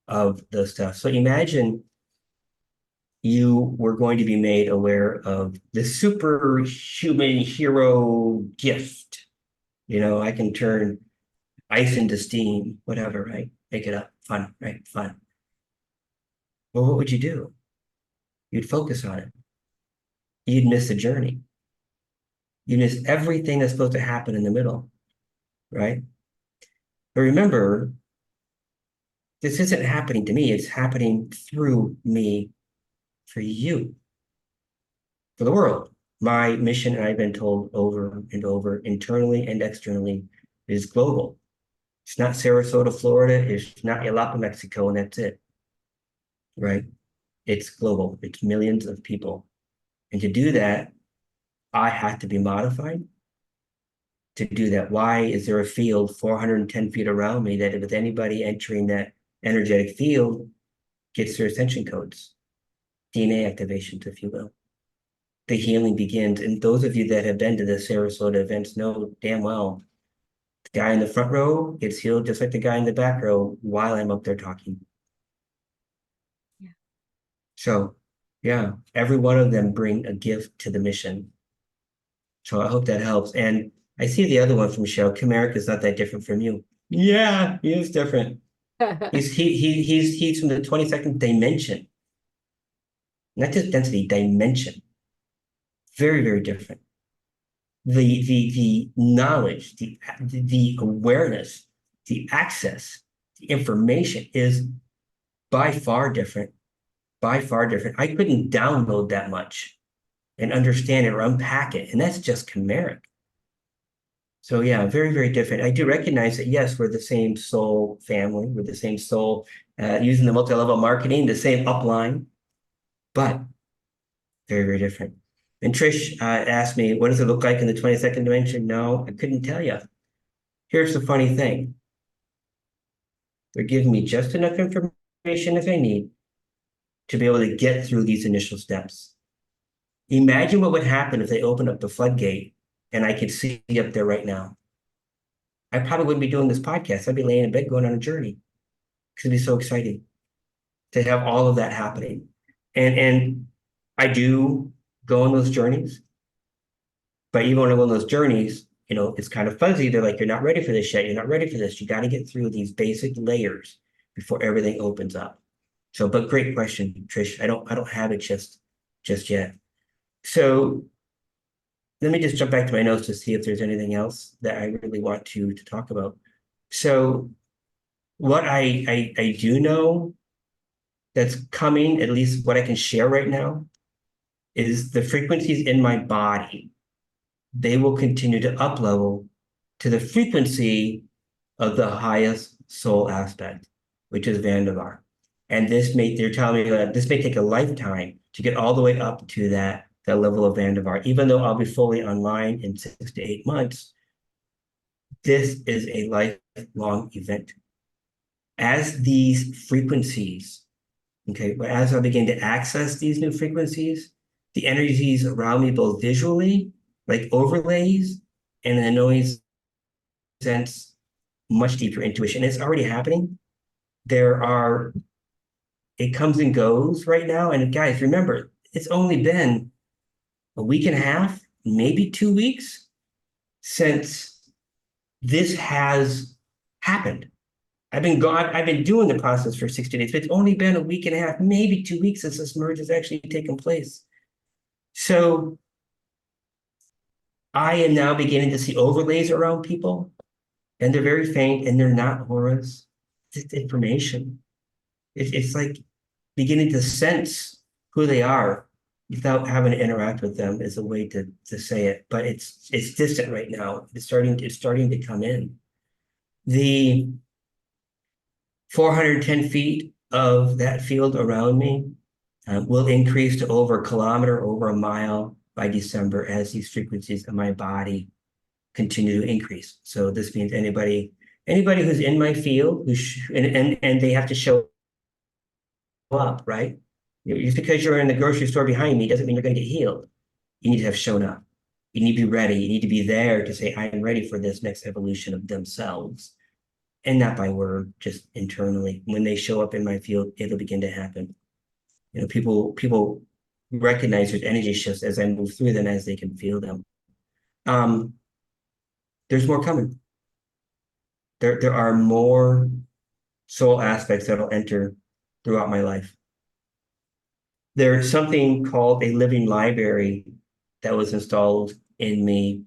of the stuff. So imagine you were going to be made aware of the superhuman hero gift. I can turn ice into steam, whatever, right? Make it up. Fun, right? Fun. Well, what would you do? You'd focus on it. You'd miss the journey. You miss everything that's supposed to happen in the middle, right? But remember, this isn't happening to me, it's happening through me for you, for the world. My mission, and I've been told over and over, internally and externally, is global. It's not Sarasota, Florida. It's not Yelapa, Mexico, and that's it, right? It's global. It's millions of people. And to do that, I have to be modified to do that. Why is there a field 410 feet around me that with anybody entering that energetic field gets their ascension codes, DNA activations, if you will? The healing begins. And those of you that have been to the Sarasota events know damn well the guy in the front row gets healed just like the guy in the back row while I'm up there talking. Yeah. So, yeah, every one of them bring a gift to the mission. So I hope that helps. And I see the other one from Michelle. Chimeric is not that different from you. Yeah, he is different. He's from the 22nd dimension, not just density, dimension. Very, very different. The knowledge, the awareness, the access, the information is by far different. By far different. I couldn't download that much and understand it or unpack it, and that's just chimeric. So yeah, very, very different. I do recognize that, yes, we're the same soul family, we're the same soul, using the multi-level marketing, the same upline, but very, very different. And Trish asked me, what does it look like in the 22nd dimension? No, I couldn't tell you. Here's the funny thing. They're giving me just enough information as I need to be able to get through these initial steps. Imagine what would happen if they opened up the floodgate and I could see up there right now. I probably wouldn't be doing this podcast. I'd be laying in bed going on a journey. It'd be so exciting to have all of that happening. And I do go on those journeys, but even when I go on those journeys, it's kind of fuzzy. They're like, you're not ready for this yet. You're not ready for this. You got to get through these basic layers before everything opens up. So, but great question, Trish. I don't have it just yet. So let me just jump back to my notes to see if there's anything else that I really want to talk about. So what I do know that's coming, at least what I can share right now, is the frequencies in my body. They will continue to up level to the frequency of the highest soul aspect, which is Vandevar. And they're telling me that this may take a lifetime to get all the way up to that level of Vandevar. Even though I'll be fully online in 6 to 8 months, this is a lifelong event. As these frequencies, okay, as I begin to access these new frequencies, the energies around me, both visually, like overlays, and in the noise sense, much deeper intuition. It's already happening. It comes and goes right now. And guys, remember, it's only been a week and a half, maybe 2 weeks since this has happened. I've been doing the process for 60 days, but it's only been a week and a half, maybe 2 weeks since this merge has actually taken place. So I am now beginning to see overlays around people, and they're very faint, and they're not auras. It's information. It's like beginning to sense who they are without having to interact with them is a way to say it. But it's distant right now. It's starting to come in. The 410 feet of that field around me will increase to over a kilometer, over a mile by December as these frequencies in my body continue to increase. So this means anybody who's in my field and they have to show up, right? Just because you're in the grocery store behind me doesn't mean you're going to get healed. You need to have shown up. You need to be ready. You need to be there to say, I am ready for this next evolution of themselves. And not by word, just internally. When they show up in my field, it'll begin to happen. People recognize there's energy shifts as I move through them, as they can feel them. There's more coming. There are more soul aspects that'll enter throughout my life. There's something called a living library that was installed in me.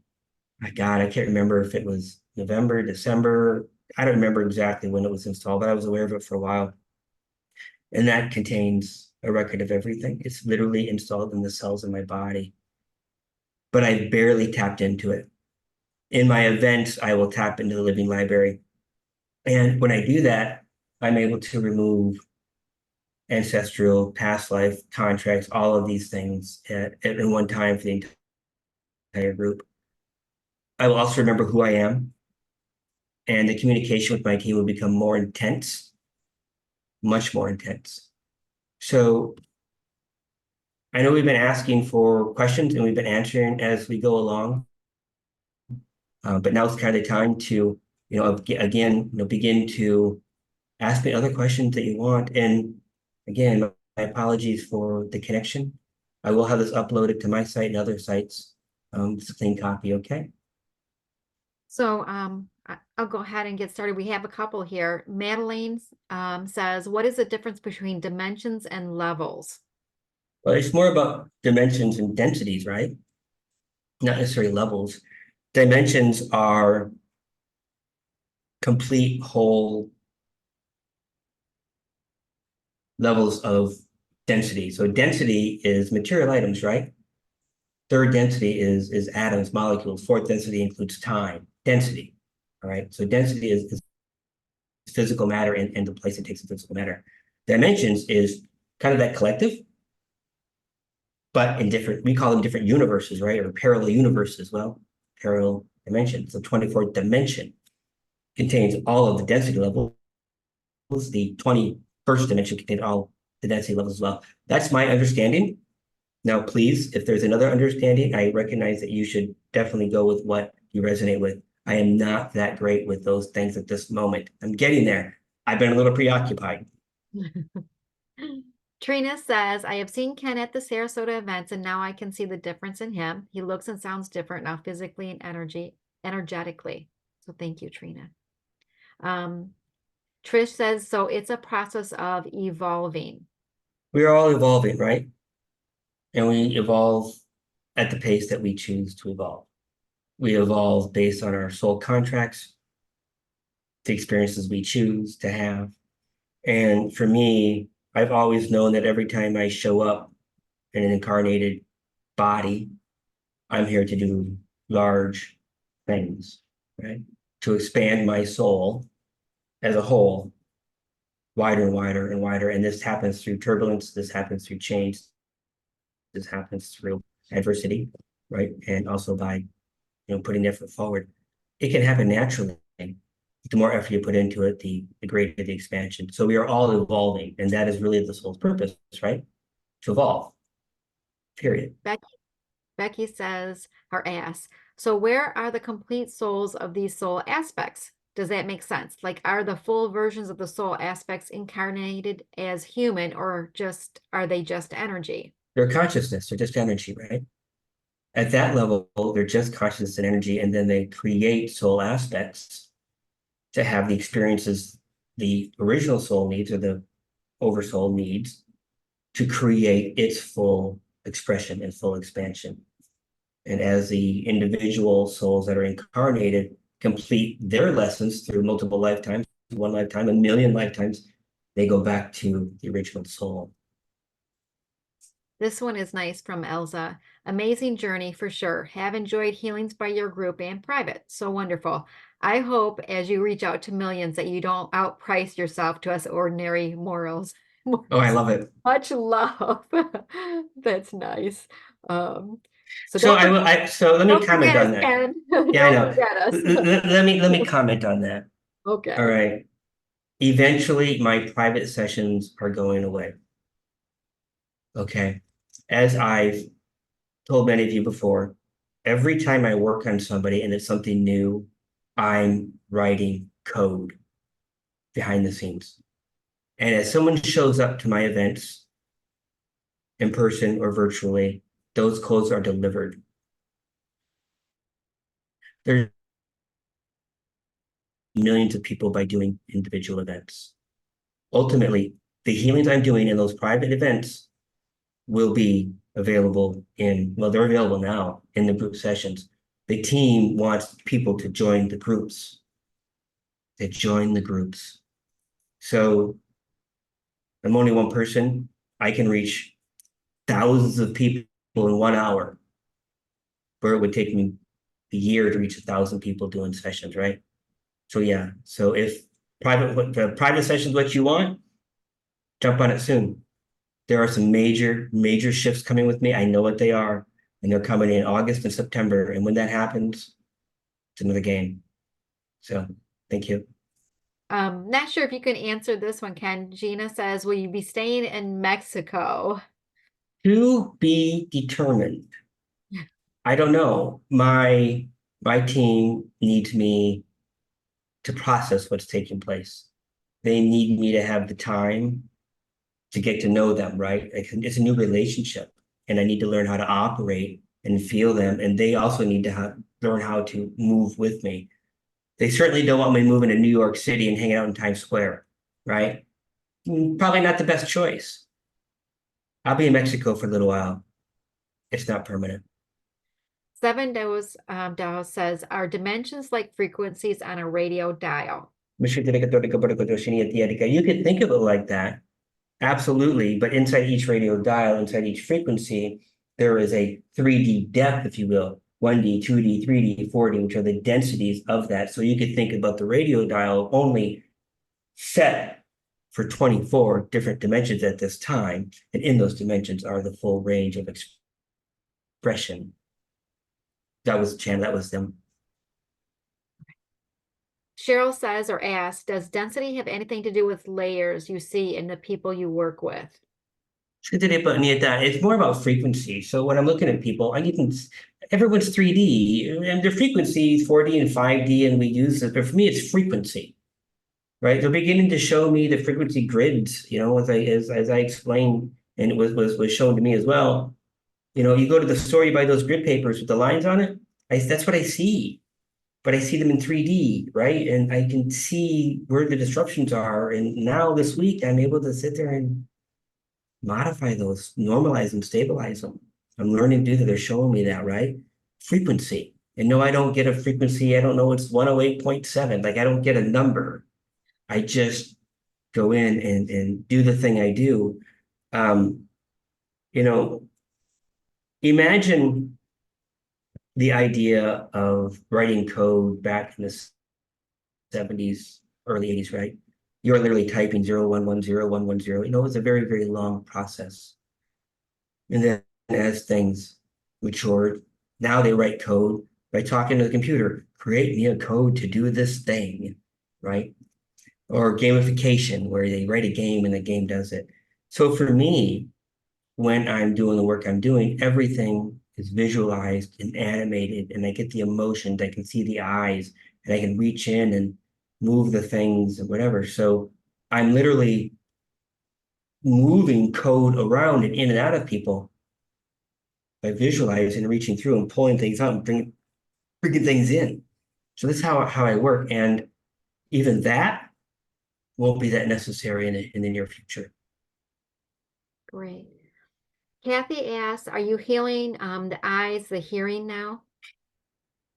My God, I can't remember if it was November, December. I don't remember exactly when it was installed, but I was aware of it for a while. And that contains a record of everything. It's literally installed in the cells in my body. But I barely tapped into it. In my events, I will tap into the living library. And when I do that, I'm able to remove ancestral, past life contracts, all of these things at one time for the entire group. I will also remember who I am, and the communication with my team will become more intense, much more intense. So I know we've been asking for questions and we've been answering as we go along. But now it's kind of the time to, again, begin to ask me other questions that you want. And again, my apologies for the connection. I will have this uploaded to my site and other sites. It's a clean copy, okay? So I'll go ahead and get started. We have a couple here. Madeline says, what is the difference between dimensions and levels? Well, it's more about dimensions and densities, right? Not necessarily levels. Dimensions are complete whole levels of density. So density is material items, right? Third density is atoms, molecules. Fourth density includes time, density. All right. So density is physical matter and the place it takes in physical matter. Dimensions is kind of that collective, but in different, we call them different universes, right? Or parallel universes. Well, parallel dimensions. The 24th dimension contains all of the density levels. The 21st dimension contains all the density levels as well. That's my understanding. Now, please, if there's another understanding, I recognize that you should definitely go with what you resonate with. I am not that great with those things at this moment. I'm getting there. I've been a little preoccupied. Trina says, I have seen Ken at the Sarasota events and now I can see the difference in him. He looks and sounds different now physically and energetically. So thank you, Trina. Trish says, so it's a process of evolving. We are all evolving, right? And we evolve at the pace that we choose to evolve. We evolve based on our soul contracts, the experiences we choose to have. And for me, I've always known that every time I show up in an incarnated body, I'm here to do large things, right? To expand my soul as a whole, wider and wider and wider. And this happens through turbulence, this happens through change, this happens through adversity, right? And also by putting effort forward. It can happen naturally. The more effort you put into it, the greater the expansion. So we are all evolving, and that is really the soul's purpose, right? To evolve. Period. Becky says, or asks, so where are the complete souls of these soul aspects? Does that make sense? Like, are the full versions of the soul aspects incarnated as human, or are they just energy? They're consciousness, they're just energy, right? At that level, they're just consciousness and energy, and then they create soul aspects to have the experiences the original soul needs or the oversoul needs to create its full expression and full expansion. And as the individual souls that are incarnated complete their lessons through multiple lifetimes, one lifetime, a million lifetimes, they go back to the original soul. This one is nice from Elza. Amazing journey for sure. Have enjoyed healings by your group and private. So wonderful. I hope as you reach out to millions that you don't outprice yourself to us ordinary mortals. Oh, I love it. Much love. That's nice. So let me comment on that. Ken. Yeah, I Don't know. forget us. Let me comment on that. Okay. All right. Eventually, my private sessions are going away. Okay. As I've told many of you before, every time I work on somebody and it's something new, I'm writing code behind the scenes. And as someone shows up to my events in person or virtually, those codes are delivered. There's millions of people by doing individual events. Ultimately, the healings I'm doing in those private events will be available they're available now in the group sessions. The team wants people to join the groups. So I'm only one person. I can reach thousands of people in 1 hour, where it would take me a year to reach 1,000 people doing sessions, right? So yeah. So if private sessions what you want, Jump on it soon. There are some major shifts coming with me. I know what they are, and they're coming in August and September. And when that happens, it's another game. So thank you. Not sure if you can answer this one, Ken. Gina says, will you be staying in Mexico? To be determined. I don't know. My team needs me to process what's taking place. They need me to have the time to get to know them, right? It's a new relationship, and I need to learn how to operate and feel them. And they also need to learn how to move with me. They certainly don't want me moving to New York City and hanging out in Times Square, right? Probably not the best choice. I'll be in Mexico for a little while. It's not permanent. Seven Dow says, are dimensions like frequencies on a radio dial? You could think of it like that. Absolutely. But inside each radio dial, inside each frequency, there is a 3D depth, if you will. 1D, 2D, 3D, 4D, which are the densities of that. So you could think about the radio dial only set for 24 different dimensions at this time. And in those dimensions are the full range of expression. That was the channel, that was them. Cheryl says or asks, does density have anything to do with layers you see in the people you work with? It's more about frequency. So when I'm looking at people, everyone's 3D and their frequency is 4D and 5D, and we use it. But for me, it's frequency, right? They're beginning to show me the frequency grids, as I explained, and it was shown to me as well. You go to the store, you buy those grid papers with the lines on it. That's what I see, but I see them in 3D, right? And I can see where the disruptions are. And now this week, I'm able to sit there and modify those, normalize them, stabilize them. I'm learning to do that. They're showing me that, right? Frequency. And no, I don't get a frequency. I don't know. It's 108.7. Like I don't get a number. I just go in and do the thing I do. Um, you know, imagine the idea of writing code back in the 70s, early 80s, right? You're literally typing 0110110. It's a very, very long process. And then as things matured, now they write code by talking to the computer, create me a code to do this thing, right? Or gamification, where they write a game and the game does it. So for me, when I'm doing the work I'm doing, everything is visualized and animated, and I get the emotions, I can see the eyes, and I can reach in and move the things and whatever. So I'm literally moving code around and in and out of people by visualizing and reaching through and pulling things out and bringing things in. So this is how I work. And even that won't be that necessary in the near future. Great. Kathy asks, are you healing the eyes, the hearing now?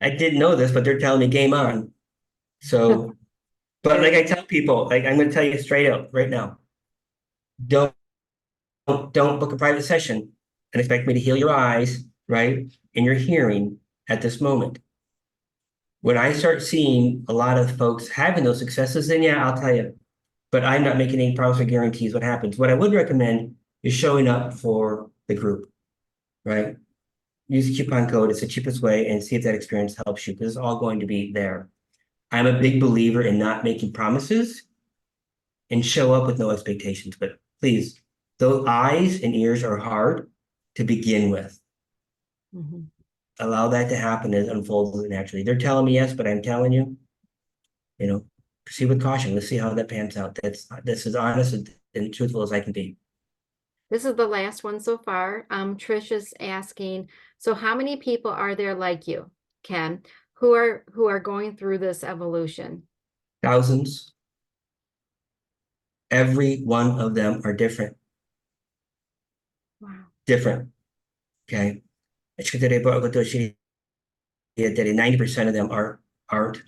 I didn't know this, but they're telling me game on. So, but like I tell people, like I'm going to tell you straight out right now, don't book a private session and expect me to heal your eyes, right? And your hearing at this moment. When I start seeing a lot of folks having those successes, then yeah, I'll tell you. But I'm not making any promise or guarantees what happens. What I would recommend is showing up for the group, right? Use the coupon code. It's the cheapest way, and see if that experience helps you, because it's all going to be there. I'm a big believer in not making promises and show up with no expectations. But please, those eyes and ears are hard to begin with. Mhm. Allow that to happen as it unfolds naturally. They're telling me yes, but I'm telling you, proceed with caution. Let's see how that pans out. That's as honest and truthful as I can be. This is the last one so far. Trish is asking, so how many people are there like you, Ken, who are going through this evolution? Thousands. Every one of them are different. Wow. Different. Okay. 90% of them aren't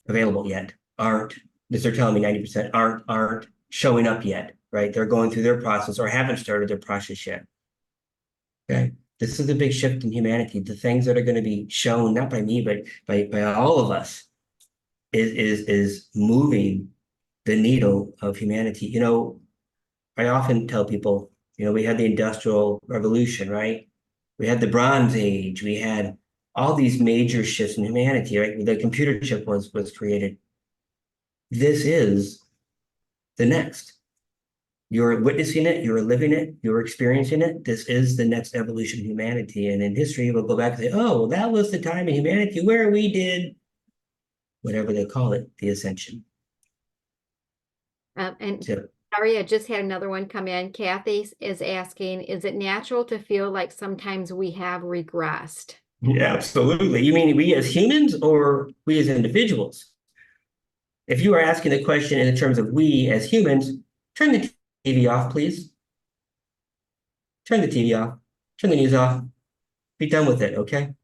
available yet. They're telling me 90% aren't showing up yet, right? They're going through their process or haven't started their process yet. Okay. This is a big shift in humanity. The things that are going to be shown, not by me, but by all of us, is moving the needle of humanity. I often tell people, we had the Industrial Revolution, right? We had the Bronze Age. We had all these major shifts in humanity, right? The computer chip was created. This is the next. You're witnessing it, you're living it, you're experiencing it. This is the next evolution of humanity. And in history, we'll go back and say, oh, well, that was the time of humanity where we did whatever they call it, the Ascension. And So, sorry, I just had another one come in. Kathy is asking, is it natural to feel like sometimes we have regressed? yeah, absolutely. You mean we as humans or we as individuals? If you are asking the question in terms of we as humans, turn the TV off, please. Turn the TV off. Turn the news off. Be done with it, okay?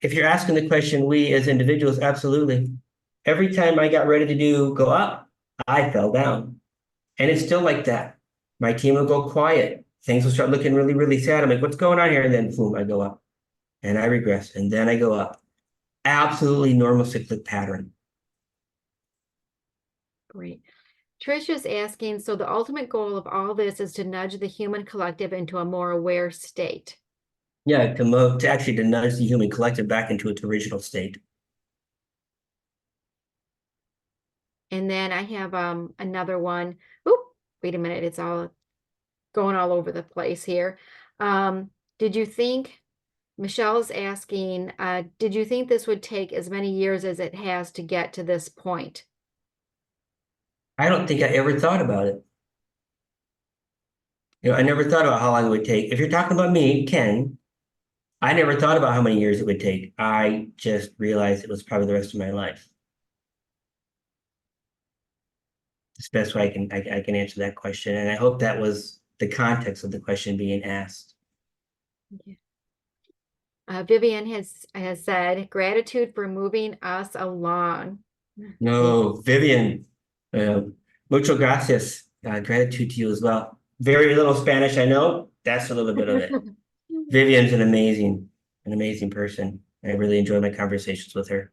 If you're asking the question, we as individuals, absolutely. Every time I got ready to go up, I fell down. And it's still like that. My team will go quiet. Things will start looking really, really sad. I'm like, what's going on here? And then boom, I go up. And I regress. And then I go up. Absolutely normal cyclic pattern. Great. Trisha's asking, so the ultimate goal of all this is to nudge the human collective into a more aware state. Yeah, to nudge the human collective back into its original state. And then I have another one. Oop, wait a minute, it's all going all over the place here. Did you think, Michelle's asking, did you think this would take as many years as it has to get to this point? I don't think I ever thought about it. I never thought about how long it would take. If you're talking about me, Ken, I never thought about how many years it would take. I just realized it was probably the rest of my life. It's the best way I can answer that question. And I hope that was the context of the question being asked. Vivian has said, gratitude for moving us along. No, Vivian, mucho gracias. Gratitude to you as well. Very little Spanish, I know. That's a little bit of it. Vivian's an amazing person. I really enjoy my conversations with her.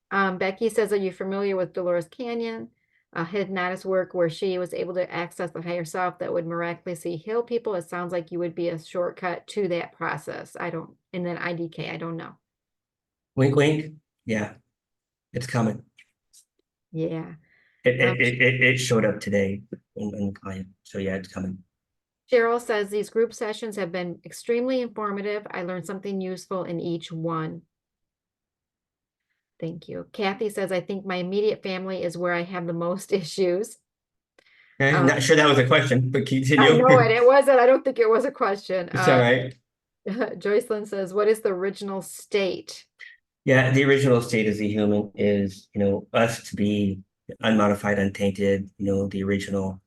Becky says, are you familiar with Dolores Canyon? Hypnotis work where she was able to access the higher self that would miraculously heal people. It sounds like you would be a shortcut to that process. And then IDK, I don't know. Wink, wink. Yeah, it's coming. Yeah. It showed up today in the client. So yeah, it's coming. Cheryl says these group sessions have been extremely informative. I learned something useful in each one. Thank you. Kathy says, I think my immediate family is where I have the most issues. I'm not sure that was a question, but continue. I know it. It wasn't. I don't think it was a question. It's all right. Joycelyn says, what is the original state? Yeah, the original state as a human is, us to be unmodified, untainted, the original,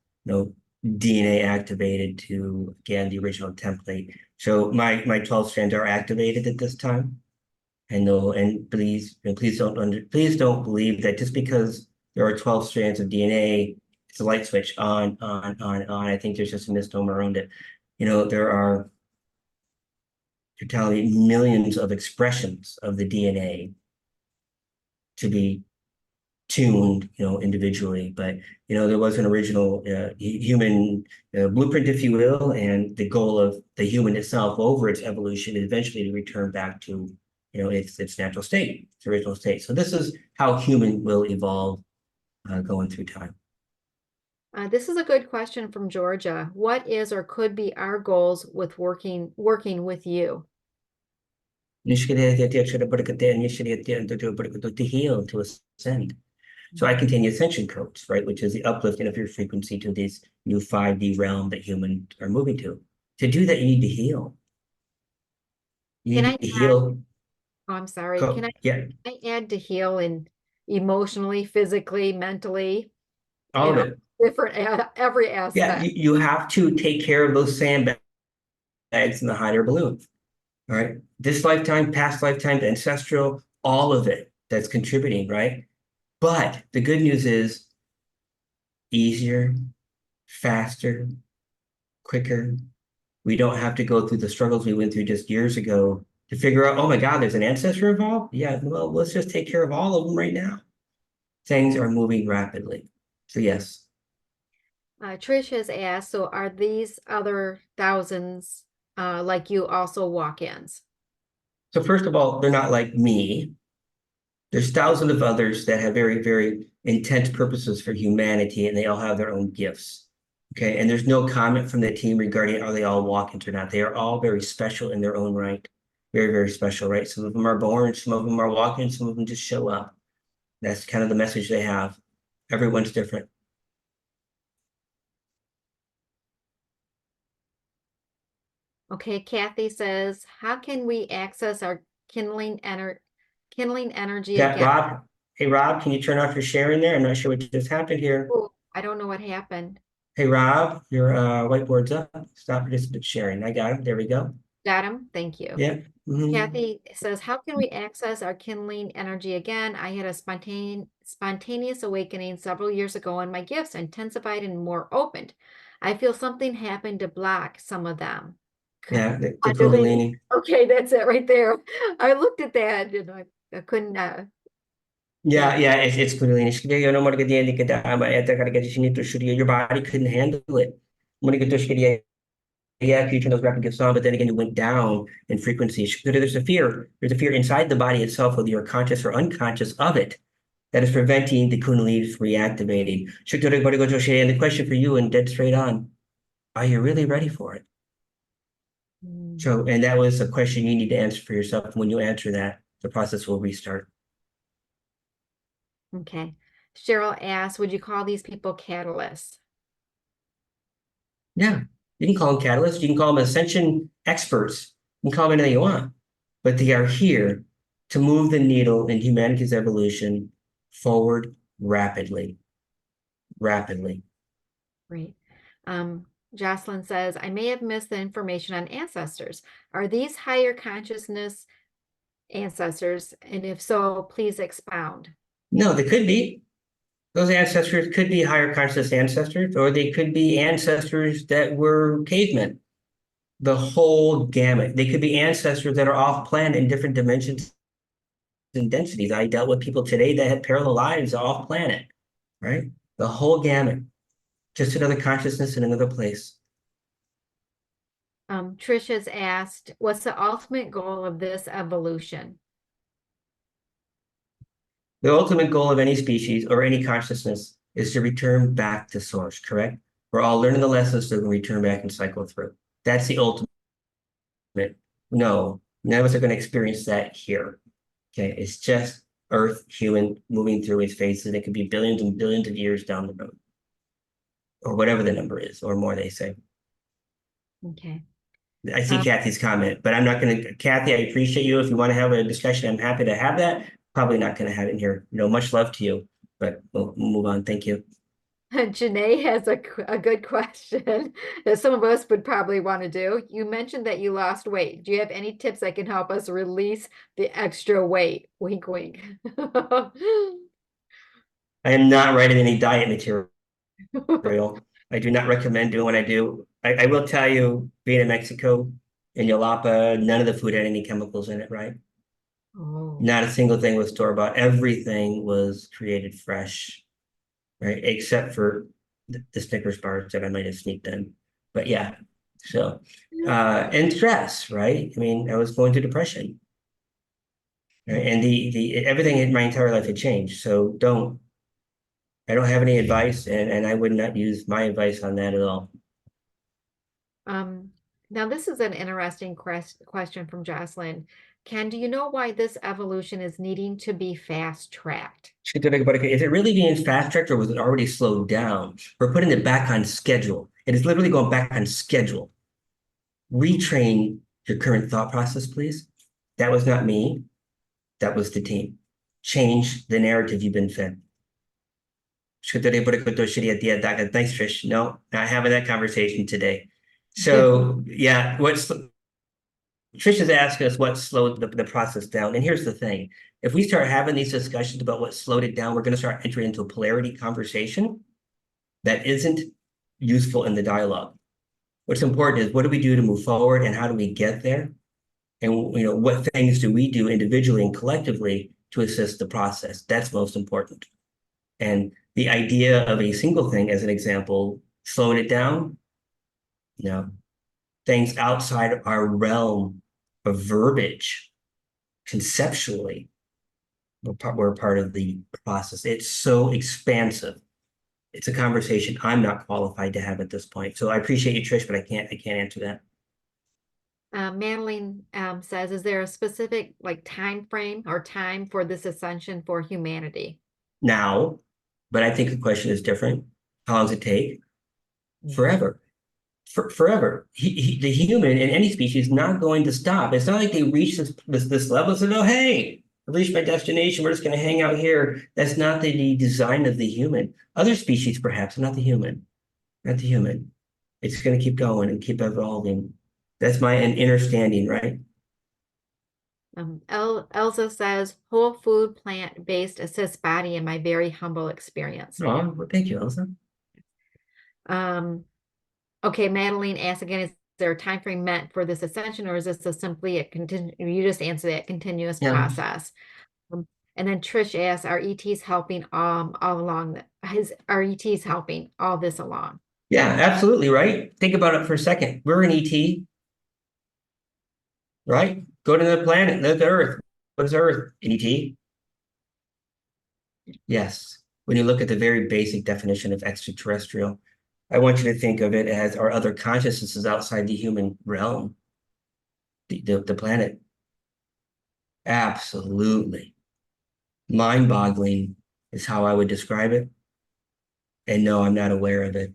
DNA activated to, again, the original template. So my 12 strands are activated at this time. And please don't believe that just because there are 12 strands of DNA, it's a light switch on. I think there's just a misnomer around it. There are, you're telling me, millions of expressions of the DNA to be tuned, individually. But, there was an original human blueprint, if you will, and the goal of the human itself over its evolution is eventually to return back to, its natural state, its original state. So this is how human will evolve going through time. This is a good question from Georgia. What is or could be our goals with working with you? To heal, to ascend. So I contain the ascension codes, right, which is the uplifting of your frequency to this new 5D realm that humans are moving to. To do that, you need to heal. You need to heal. Oh, I'm sorry. Can I add to heal in emotionally, physically, mentally? All of it. Different every aspect. Yeah, you have to take care of those sandbags in the hot air balloon. All right. This lifetime, past lifetime, ancestral, all of it that's contributing, right? But the good news is easier, faster, quicker. We don't have to go through the struggles we went through just years ago to figure out, oh my God, there's an ancestor involved? Yeah, well, let's just take care of all of them right now. Things are moving rapidly. So yes. Trish has asked, so are these other thousands like you also walk-ins? So first of all, they're not like me. There's thousands of others that have very, very intense purposes for humanity, and they all have their own gifts. Okay, and there's no comment from the team regarding are they all walk-ins or not. They are all very special in their own right. Very, very special, right? Some of them are born, some of them are walk-ins, some of them just show up. That's kind of the message they have. Everyone's different. Okay, Kathy says, how can we access our kindling energy Got again? Rob. Hey, Rob, can you turn off your sharing there? I'm not sure what just happened here. Oh, I don't know what happened. Hey, Rob, your whiteboard's up. Stop participant sharing. I got him. There we go. Got him? Thank you. Yeah. Mhm. Kathy says, how can we access our kindling energy again? I had a spontaneous awakening several years ago, and my gifts intensified and more opened. I feel something happened to block some of them. Yeah, the Kundalini. Kundalini. Okay, that's it right there. I looked at that and I couldn't, Yeah, yeah. yeah, it's Kundalini. Shkriya, no more get the ending. Your body couldn't handle it. When you get to Shkriya, yeah, you turn those rapid gifts on, but then again, you went down in frequency. There's a fear. There's a fear inside the body itself, whether you're conscious or unconscious of it, that is preventing the Kundalini from reactivating. And the question for you, and dead straight on, are you really ready for it? Mm, So, and that was a question you need to answer for yourself. When you answer that, the process will restart. okay. Cheryl asks, would you call these people catalysts? Yeah, you can call them catalysts. You can call them ascension experts. You can call them anything you want, but they are here to move the needle in humanity's evolution forward rapidly, rapidly. Great. Jocelyn says, I may have missed the information on ancestors. Are these higher consciousness ancestors? And if so, please expound. No, they could be. Those ancestors could be higher conscious ancestors, or they could be ancestors that were cavemen. The whole gamut. They could be ancestors that are off planet in different dimensions and densities. I dealt with people today that had parallel lives off planet, right? The whole gamut. Just another consciousness in another place. Trish has asked, what's the ultimate goal of this evolution? The ultimate goal of any species or any consciousness is to return back to source, correct? We're all learning the lessons so we can return back and cycle through. That's the ultimate. No, none of us are going to experience that here. Okay, it's just Earth, human, moving through its phases. It could be billions and billions of years down the road, or whatever the number is, or more, they say. Okay. I see Um, Kathy's comment, but I'm not going to, Kathy, I appreciate you. If you want to have a discussion, I'm happy to have that. Probably not going to have it here. Much love to you, but we'll move on. Thank you. Janae has a good question that some of us would probably want to do. You mentioned that you lost weight. Do you have any tips that can help us release the extra weight? Wink, wink. I am not writing any diet material. I do not recommend doing what I do. I will tell you, being in Mexico, in Yelapa, none of the food had any chemicals in it, right? Oh. Not a single thing was store-bought. Everything was created fresh, right? Except for the Snickers bars that I might have sneaked in. But yeah, so and stress, right? I mean, I was going through depression, right? And the everything in my entire life had changed. So I don't have any advice, and I would not use my advice on that at all. Um, Now this is an interesting question from Jocelyn. Ken, do you know why this evolution is needing to be fast tracked? Is it really being fast tracked or was it already slowed down? We're putting it back on schedule. It is literally going back on schedule. Retrain your current thought process, please. That was not me. That was the team. Change the narrative you've been fed. Thanks, Trish. No, not having that conversation today. So yeah, Trish is asking us what slowed the process down. And here's the thing. If we start having these discussions about what slowed it down, we're going to start entering into a polarity conversation that isn't useful in the dialogue. What's important is what do we do to move forward and how do we get there? And what things do we do individually and collectively to assist the process? That's most important. And the idea of a single thing, as an example, Slowing it down? No. Things outside of our realm of verbiage, conceptually, we're part of the process. It's so expansive. It's a conversation I'm not qualified to have at this point. So I appreciate you, Trish, but I can't answer that Madeline says, is there a specific like time frame or time for this ascension for humanity? now. But I think the question is different. How long does it take? Yeah. Forever. Forever. The human in any species is not going to stop. It's not like they reach this level and say, "Oh, hey, I've reached my destination. We're just going to hang out here." That's not the design of the human. Other species, perhaps, not the human. Not the human. It's going to keep going and keep evolving. That's my understanding, right? Elsa says, whole food, plant-based assists body in my very humble experience. Oh, well, thank you, Elsa. Um, okay, Madeline asks again, is there a time frame meant for this ascension, or is this simply a you just answer that continuous Yeah. process? And then Trish asks, are ETs helping all along are ETs helping all this along? Yeah, absolutely, right? Think about it for a second. We're an ET, right? Go to the planet, live the Earth. What is Earth? An ET? Yes. When you look at the very basic definition of extraterrestrial, I want you to think of it as our other consciousnesses outside the human realm, the planet. Absolutely. Mind-boggling is how I would describe it. And no, I'm not aware of it.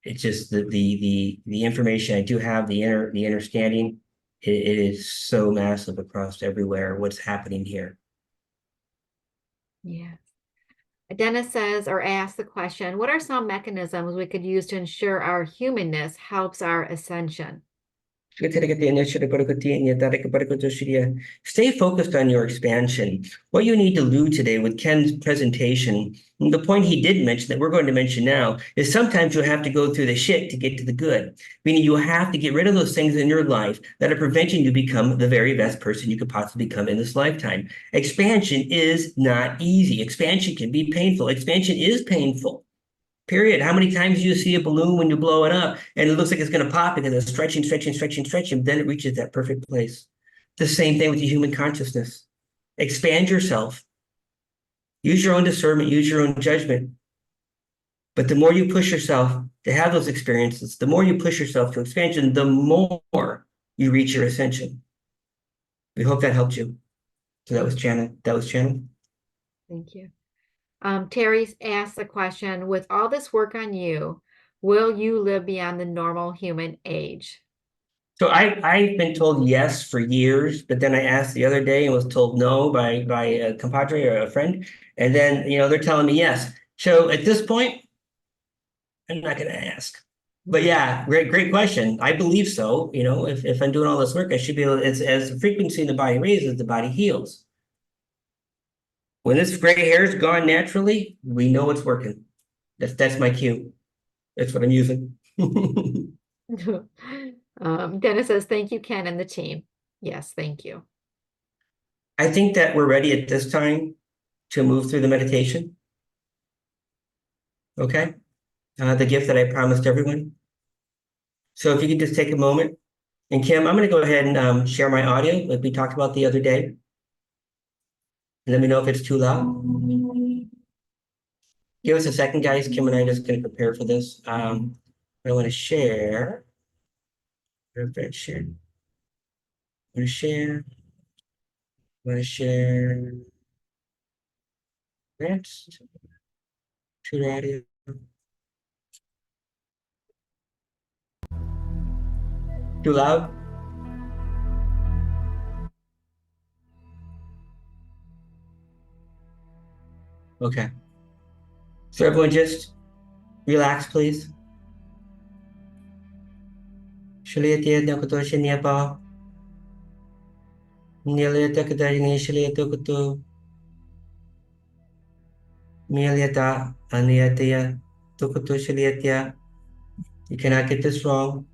It's just the information I do have, the understanding, it is so massive across everywhere, what's happening here. Yeah. Dennis says or asks the question, what are some mechanisms we could use to ensure our humanness helps our ascension? Stay focused on your expansion. What you need to do today with Ken's presentation, and the point he did mention that we're going to mention now, is sometimes you have to go through the shit to get to the good. Meaning you have to get rid of those things in your life that are preventing you to become the very best person you could possibly become in this lifetime. Expansion is not easy. Expansion can be painful. Expansion is painful. Period. How many times do you see a balloon when you blow it up and it looks like it's going to pop because it's stretching, stretching, stretching, stretching, then it reaches that perfect place. The same thing with the human consciousness. Expand yourself. Use your own discernment, use your own judgment. But the more you push yourself to have those experiences, the more you push yourself to expansion, the more you reach your ascension. We hope that helped you. So that was Shannon. That was Shannon. Thank you. Terry asked the question, with all this work on you, will you live beyond the normal human age? So I've been told yes for years, but then I asked the other day and was told no by a compadre or a friend, and then they're telling me yes. So at this point, I'm not going to ask. But yeah, great question. I believe so. If I'm doing all this work, I should be able. As the frequency in the body raises, the body heals. When this gray hair is gone naturally, we know it's working. That's my cue. That's what I'm using. Dennis says, thank you, Ken and the team. Yes, thank you. I think that we're ready at this time to move through the meditation. Okay. The gift that I promised everyone. So if you could just take a moment. And Kim, I'm going to go ahead and share my audio like we talked about the other day. And let me know if it's too loud. Give us a second, guys. Kim and I are just going to prepare for this. I want to share. Share. I want to share. I want to share. Next. Share audio. Too loud? Okay. So everyone just relax, please. Shaliya na kuto shaniya pa. Nilita kada ni shaliya to kuto. Milita aniyataya to kuto shaliya. You cannot get this wrong.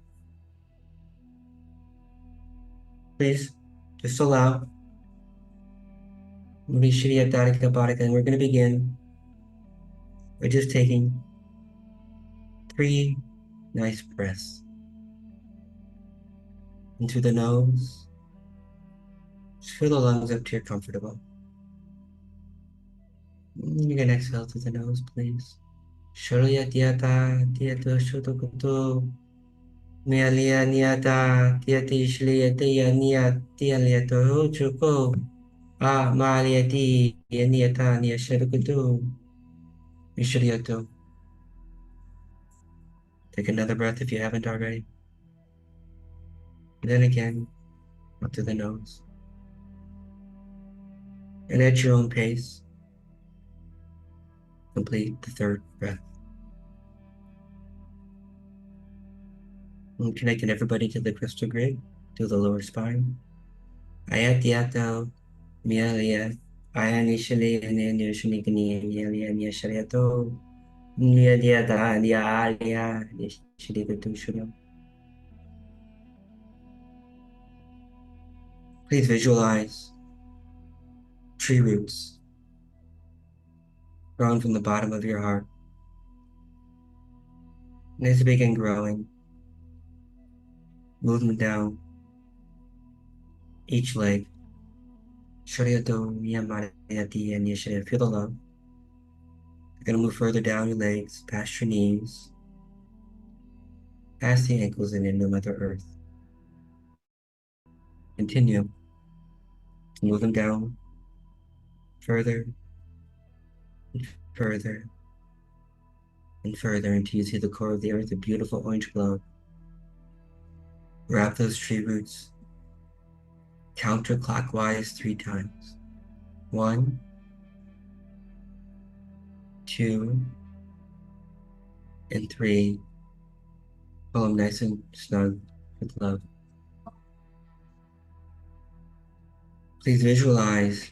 Please, just allow. And we're going to begin by just taking 3 Nice breaths. In through the nose. Just fill the lungs up to your comfortable. You can exhale through the nose, please. Shorya tiata, tiato shotokoto. Mialia niata, tiati shlia tia nia, tialia toho choko. Ah, malia ti, niata, nia shotokoto. Mishriato. Take another breath if you haven't already. And then again, up to the nose. And at your own pace, complete the third breath. And connecting everybody to the crystal grid, to the lower spine. Ayatiato, mialia, ayanishali, and yanushnikani, mialia, nyashariato, nyadiata, nyalia, nishidikutushuno. Please visualize tree roots growing from the bottom of your heart. And as they begin growing, move them down each leg. Shariato, Miyamariati, and Yashari. Feel the love. You're going to move further down your legs, past your knees, past the ankles, and into Mother Earth. Continue to move them down further and further and further until you see the core of the earth, a beautiful orange glow. Wrap those tree roots counterclockwise 3 times. 1, 2, and 3. Pull them nice and snug with love. Please visualize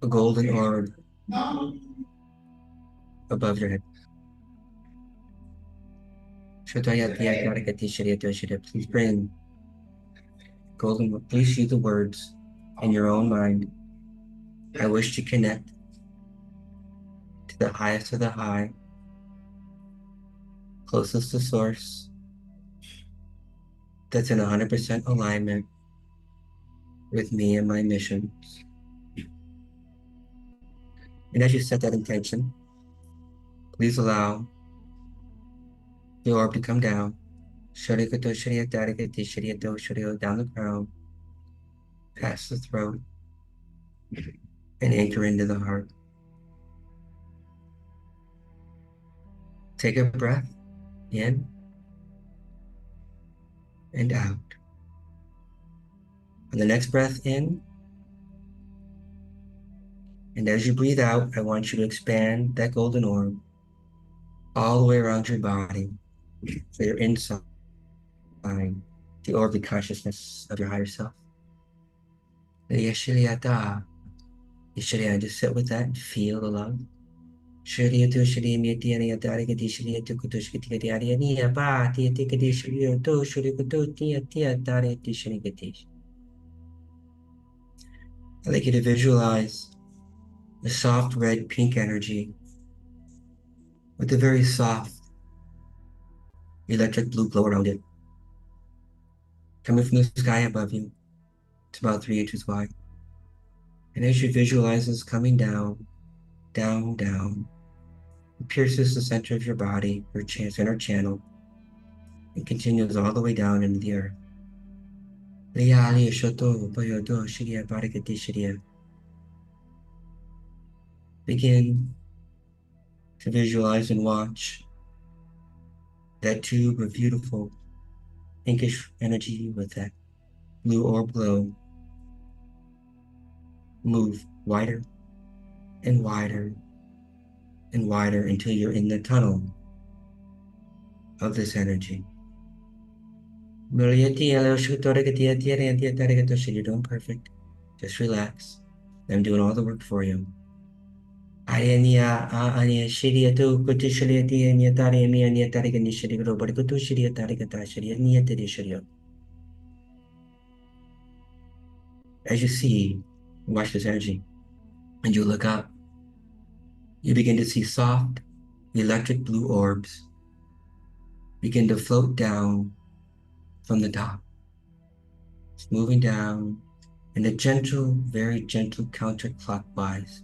a golden orb above your head. Please bring golden, please see the words in your own mind. I wish to connect to the highest of the high, closest to source, that's in 100% alignment with me and my missions. And as you set that intention, please allow the orb to come down. Down the crown, past the throat, and anchor into the heart. Take a breath in and out. On the next breath in, and as you breathe out, I want you to expand that golden orb all the way around your body, so you're inside the orb of consciousness of your higher self. Just sit with that and feel the love. I'd like you to visualize a soft red pink energy with a very soft electric blue glow around it, coming from the sky above you. It's about 3 inches wide. And as you visualize this coming down, down, down, it pierces the center of your body, your center channel, and continues all the way down into the earth. Begin to visualize and watch that tube of beautiful pinkish energy with that blue orb glow move wider and wider and wider until you're in the tunnel of this energy. You're doing perfect. Just relax. I'm doing all the work for you. As you see, watch this energy, and you look up, you begin to see soft electric blue orbs begin to float down from the top. It's moving down in a gentle, very gentle counterclockwise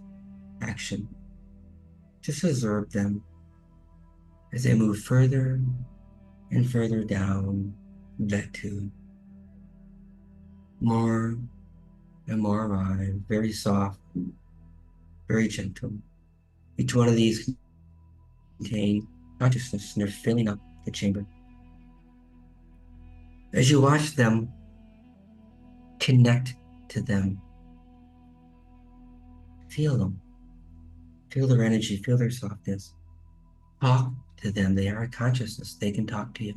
action. Just observe them as they move further and further down that tube. More and more arrive, very soft, very gentle. Each one of these contain consciousness and they're filling up the chamber. As you watch them, connect to them. Feel them. Feel their energy, feel their softness. Talk to them. They are a consciousness. They can talk to you.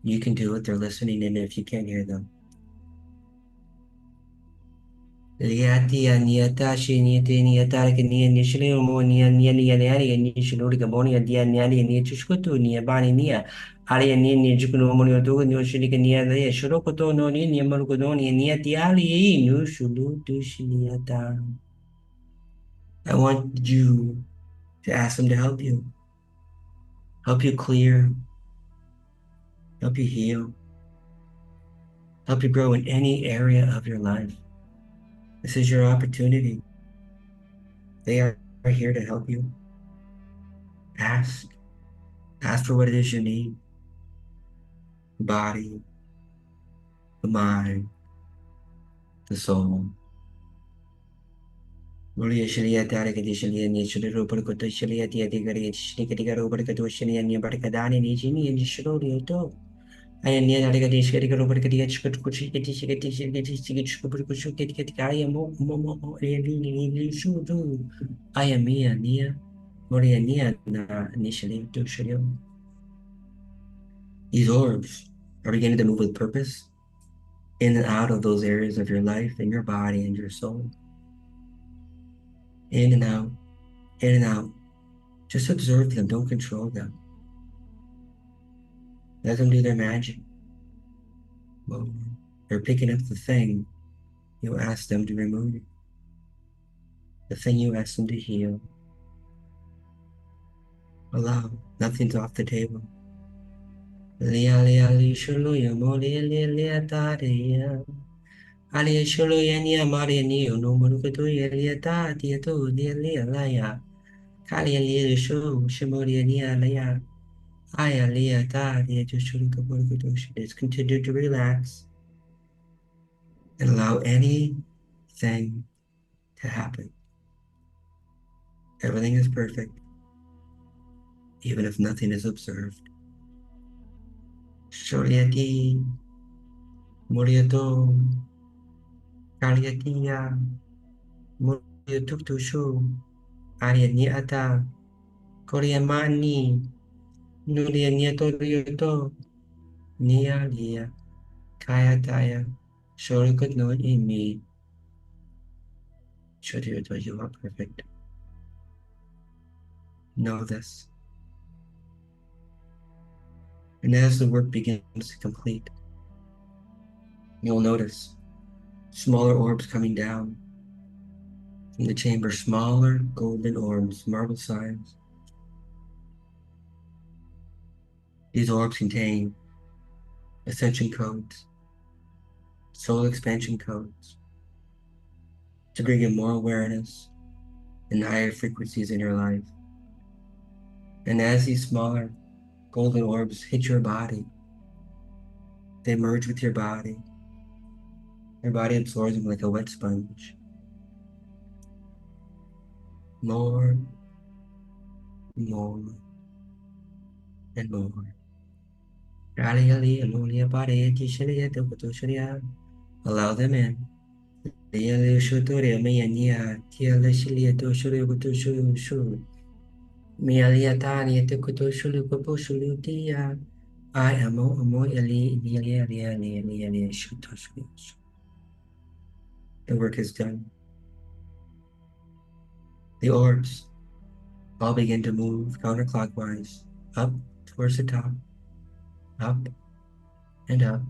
You can do it. They're listening in if you can't hear them. Liatia niata shi niati niata ke nia nishli mo nia nia nia nia nia nishlu ke monia dia nia nia nia chushkutu nia bani nia aria nia nia jukunu mo nia tu nia shili ke nia nia shuru koto no nia nia maru koto nia nia tiali nu shulu tu shiliata. I want you to ask them to help you clear, help you heal, help you grow in any area of your life. This is your opportunity. They are here to help you. Ask. Ask for what it is you need. The body, the mind, the soul. Mulia Shilia Tarika Dishilia Nishuru Ruperkoto Shilia Diadigari Shnikadiga Ruperkato Shilia Nibarkadani Nijini and Shiro. I am near Adigadish Ruperkadia Chikuchi Chikuchi Momo really should do. I am near Moria near initially to Shirio. These orbs are beginning to move with purpose in and out of those areas of your life and your body and your soul. In and out, in and out. Just observe them, don't control them. Let them do their magic. Well, they're picking up the thing you asked them to remove, the thing you asked them to heal. Allow, nothing's off the table. Lia lia li shulu ya moli lia lia ta de ya. Ali shulu ya ni amari ni no murukutu ya lia ta tia tu lia lia la ya. Kali lia shu shimori ni la ya. Aya lia ta lia tu shulu kaburukutu. Just continue to relax and allow anything to happen. Everything is perfect, even if nothing is observed. Shoriati, Moriato, Kaliatia, Moriatuktushu, Arianiata, Koriamani, Nuria Nieto Rioto, Nia Lia, Kayataya, Shorikut no in me. Shorioto, you are perfect. Know this. And as the work begins to complete, you'll notice smaller orbs coming down from the chamber, smaller golden orbs, marble size. These orbs contain ascension codes, soul expansion codes, to bring in more awareness and higher frequencies in your life. And as these smaller golden orbs hit your body, they merge with your body. Your body absorbs them like a wet sponge. More, more, and more. Allow them in. I am the work is done. The orbs all begin to move counterclockwise, up towards the top, up and up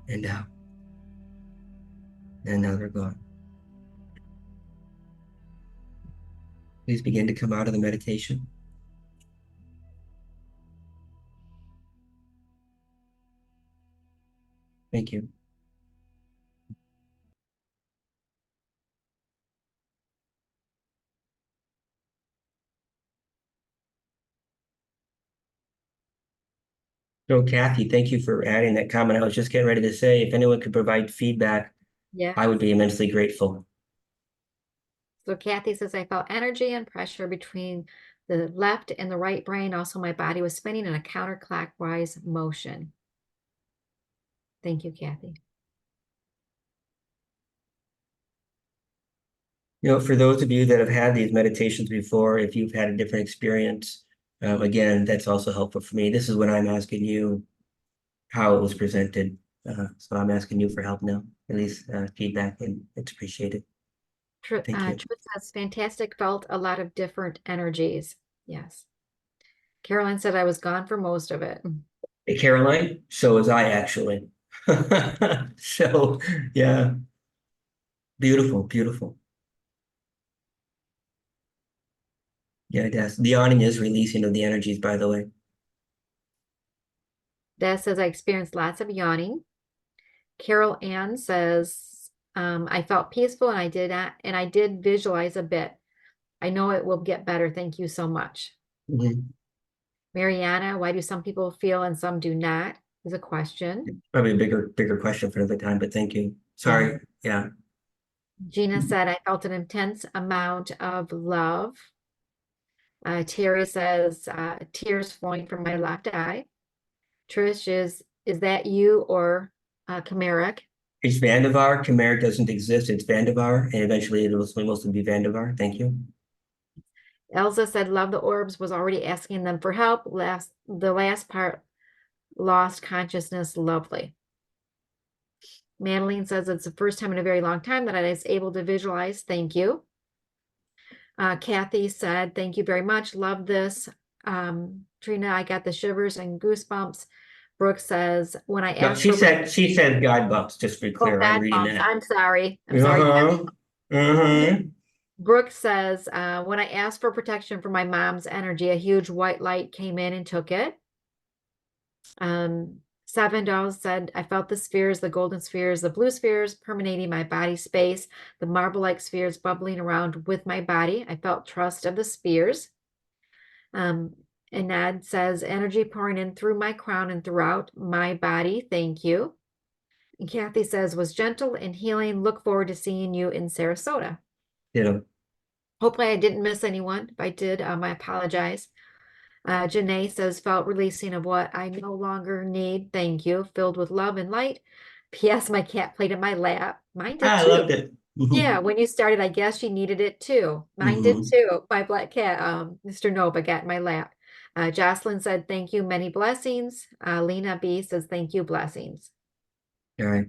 and out. And now they're gone. Please begin to come out of the meditation. Thank you. So Kathy, thank you for adding that comment. I was just getting ready to say, if anyone could provide feedback, Yeah. I would be immensely grateful. So Kathy says, I felt energy and pressure between the left and the right brain. Also, my body was spinning in a counterclockwise motion. Thank you, Kathy. For those of you that have had these meditations before, if you've had a different experience, again, that's also helpful for me. This is when I'm asking you how it was presented. So I'm asking you for help now, at least feedback, and it's appreciated. Thank you. Truth says, fantastic, felt a lot of different energies. Yes. Caroline said I was gone for most of it. Hey, Caroline, so was I actually. So, yeah, beautiful, beautiful. Yeah, that's the awning is releasing of the energies, by the way. Des says I experienced lots of yawning. Carol Ann says I felt peaceful and I did visualize a bit. I know it will get better. Thank you so much. Mhm. Mariana, why do some people feel and some do not? Is a question. Probably a bigger question for another time, but thank you. Yeah. Sorry. Yeah. Gina said I felt an intense amount of love. Terry says tears flowing from my left eye. Trish is that you or Kamaric? It's Vandivar. Khmer doesn't exist. It's Vandivar, and eventually it will mostly be Vandivar. Thank you. Elsa said love the orbs, was already asking them for help. The last part, lost consciousness, lovely. Madeline says it's the first time in a very long time that I was able to visualize. Thank you. Kathy said, thank you very much. Love this. Trina, I got the shivers and goosebumps. Brooke says, when I No, asked for she said guide bumps, just to be clear. I'm God reading bumps, that. I'm sorry. I'm sorry, Uh-huh. Kathy. Uh-huh. Brooke says, when I asked for protection for my mom's energy, a huge white light came in and took it. Seven Dolls said, I felt the spheres, the golden spheres, the blue spheres permeating my body space, the marble-like spheres bubbling around with my body. I felt trust of the spheres. And Nad says, energy pouring in through my crown and throughout my body. Thank you. And Kathy says, was gentle and healing. Look forward to seeing you in Sarasota. You know, Hopefully I didn't miss anyone. If I did, I apologize. Janae says, felt releasing of what I no longer need. Thank you. Filled with love and light. P.S. My cat played in my lap. Mine did I too. loved it. Yeah, when you started, I guess she needed it too. Mine did Mhm. too. My black cat, Mr. Nova, got in my lap. Jocelyn said, thank you, many blessings. Lena B says, thank you, blessings. All right.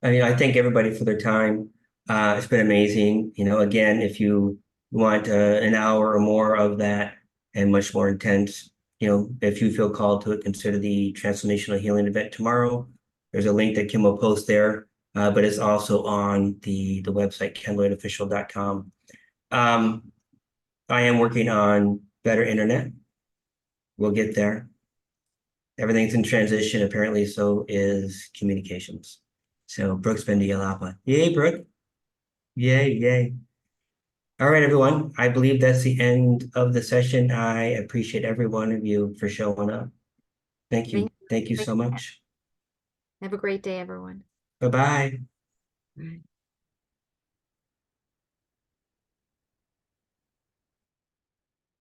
I thank everybody for their time. It's been amazing. Again, if you want an hour or more of that and much more intense, if you feel called to it, consider the transformational healing event tomorrow. There's a link that Kim will post there, but it's also on the website, kenloydofficial.com. I am working on better internet. We'll get there. Everything's in transition, apparently, so is communications. So Brooke's been to Yelapa. Yay, Brooke. Yay, yay. All right, everyone. I believe that's the end of the session. I appreciate every one of you for showing up. Thank Thank you. Thank you you. so much. Have a great day, everyone. Bye-bye. Bye.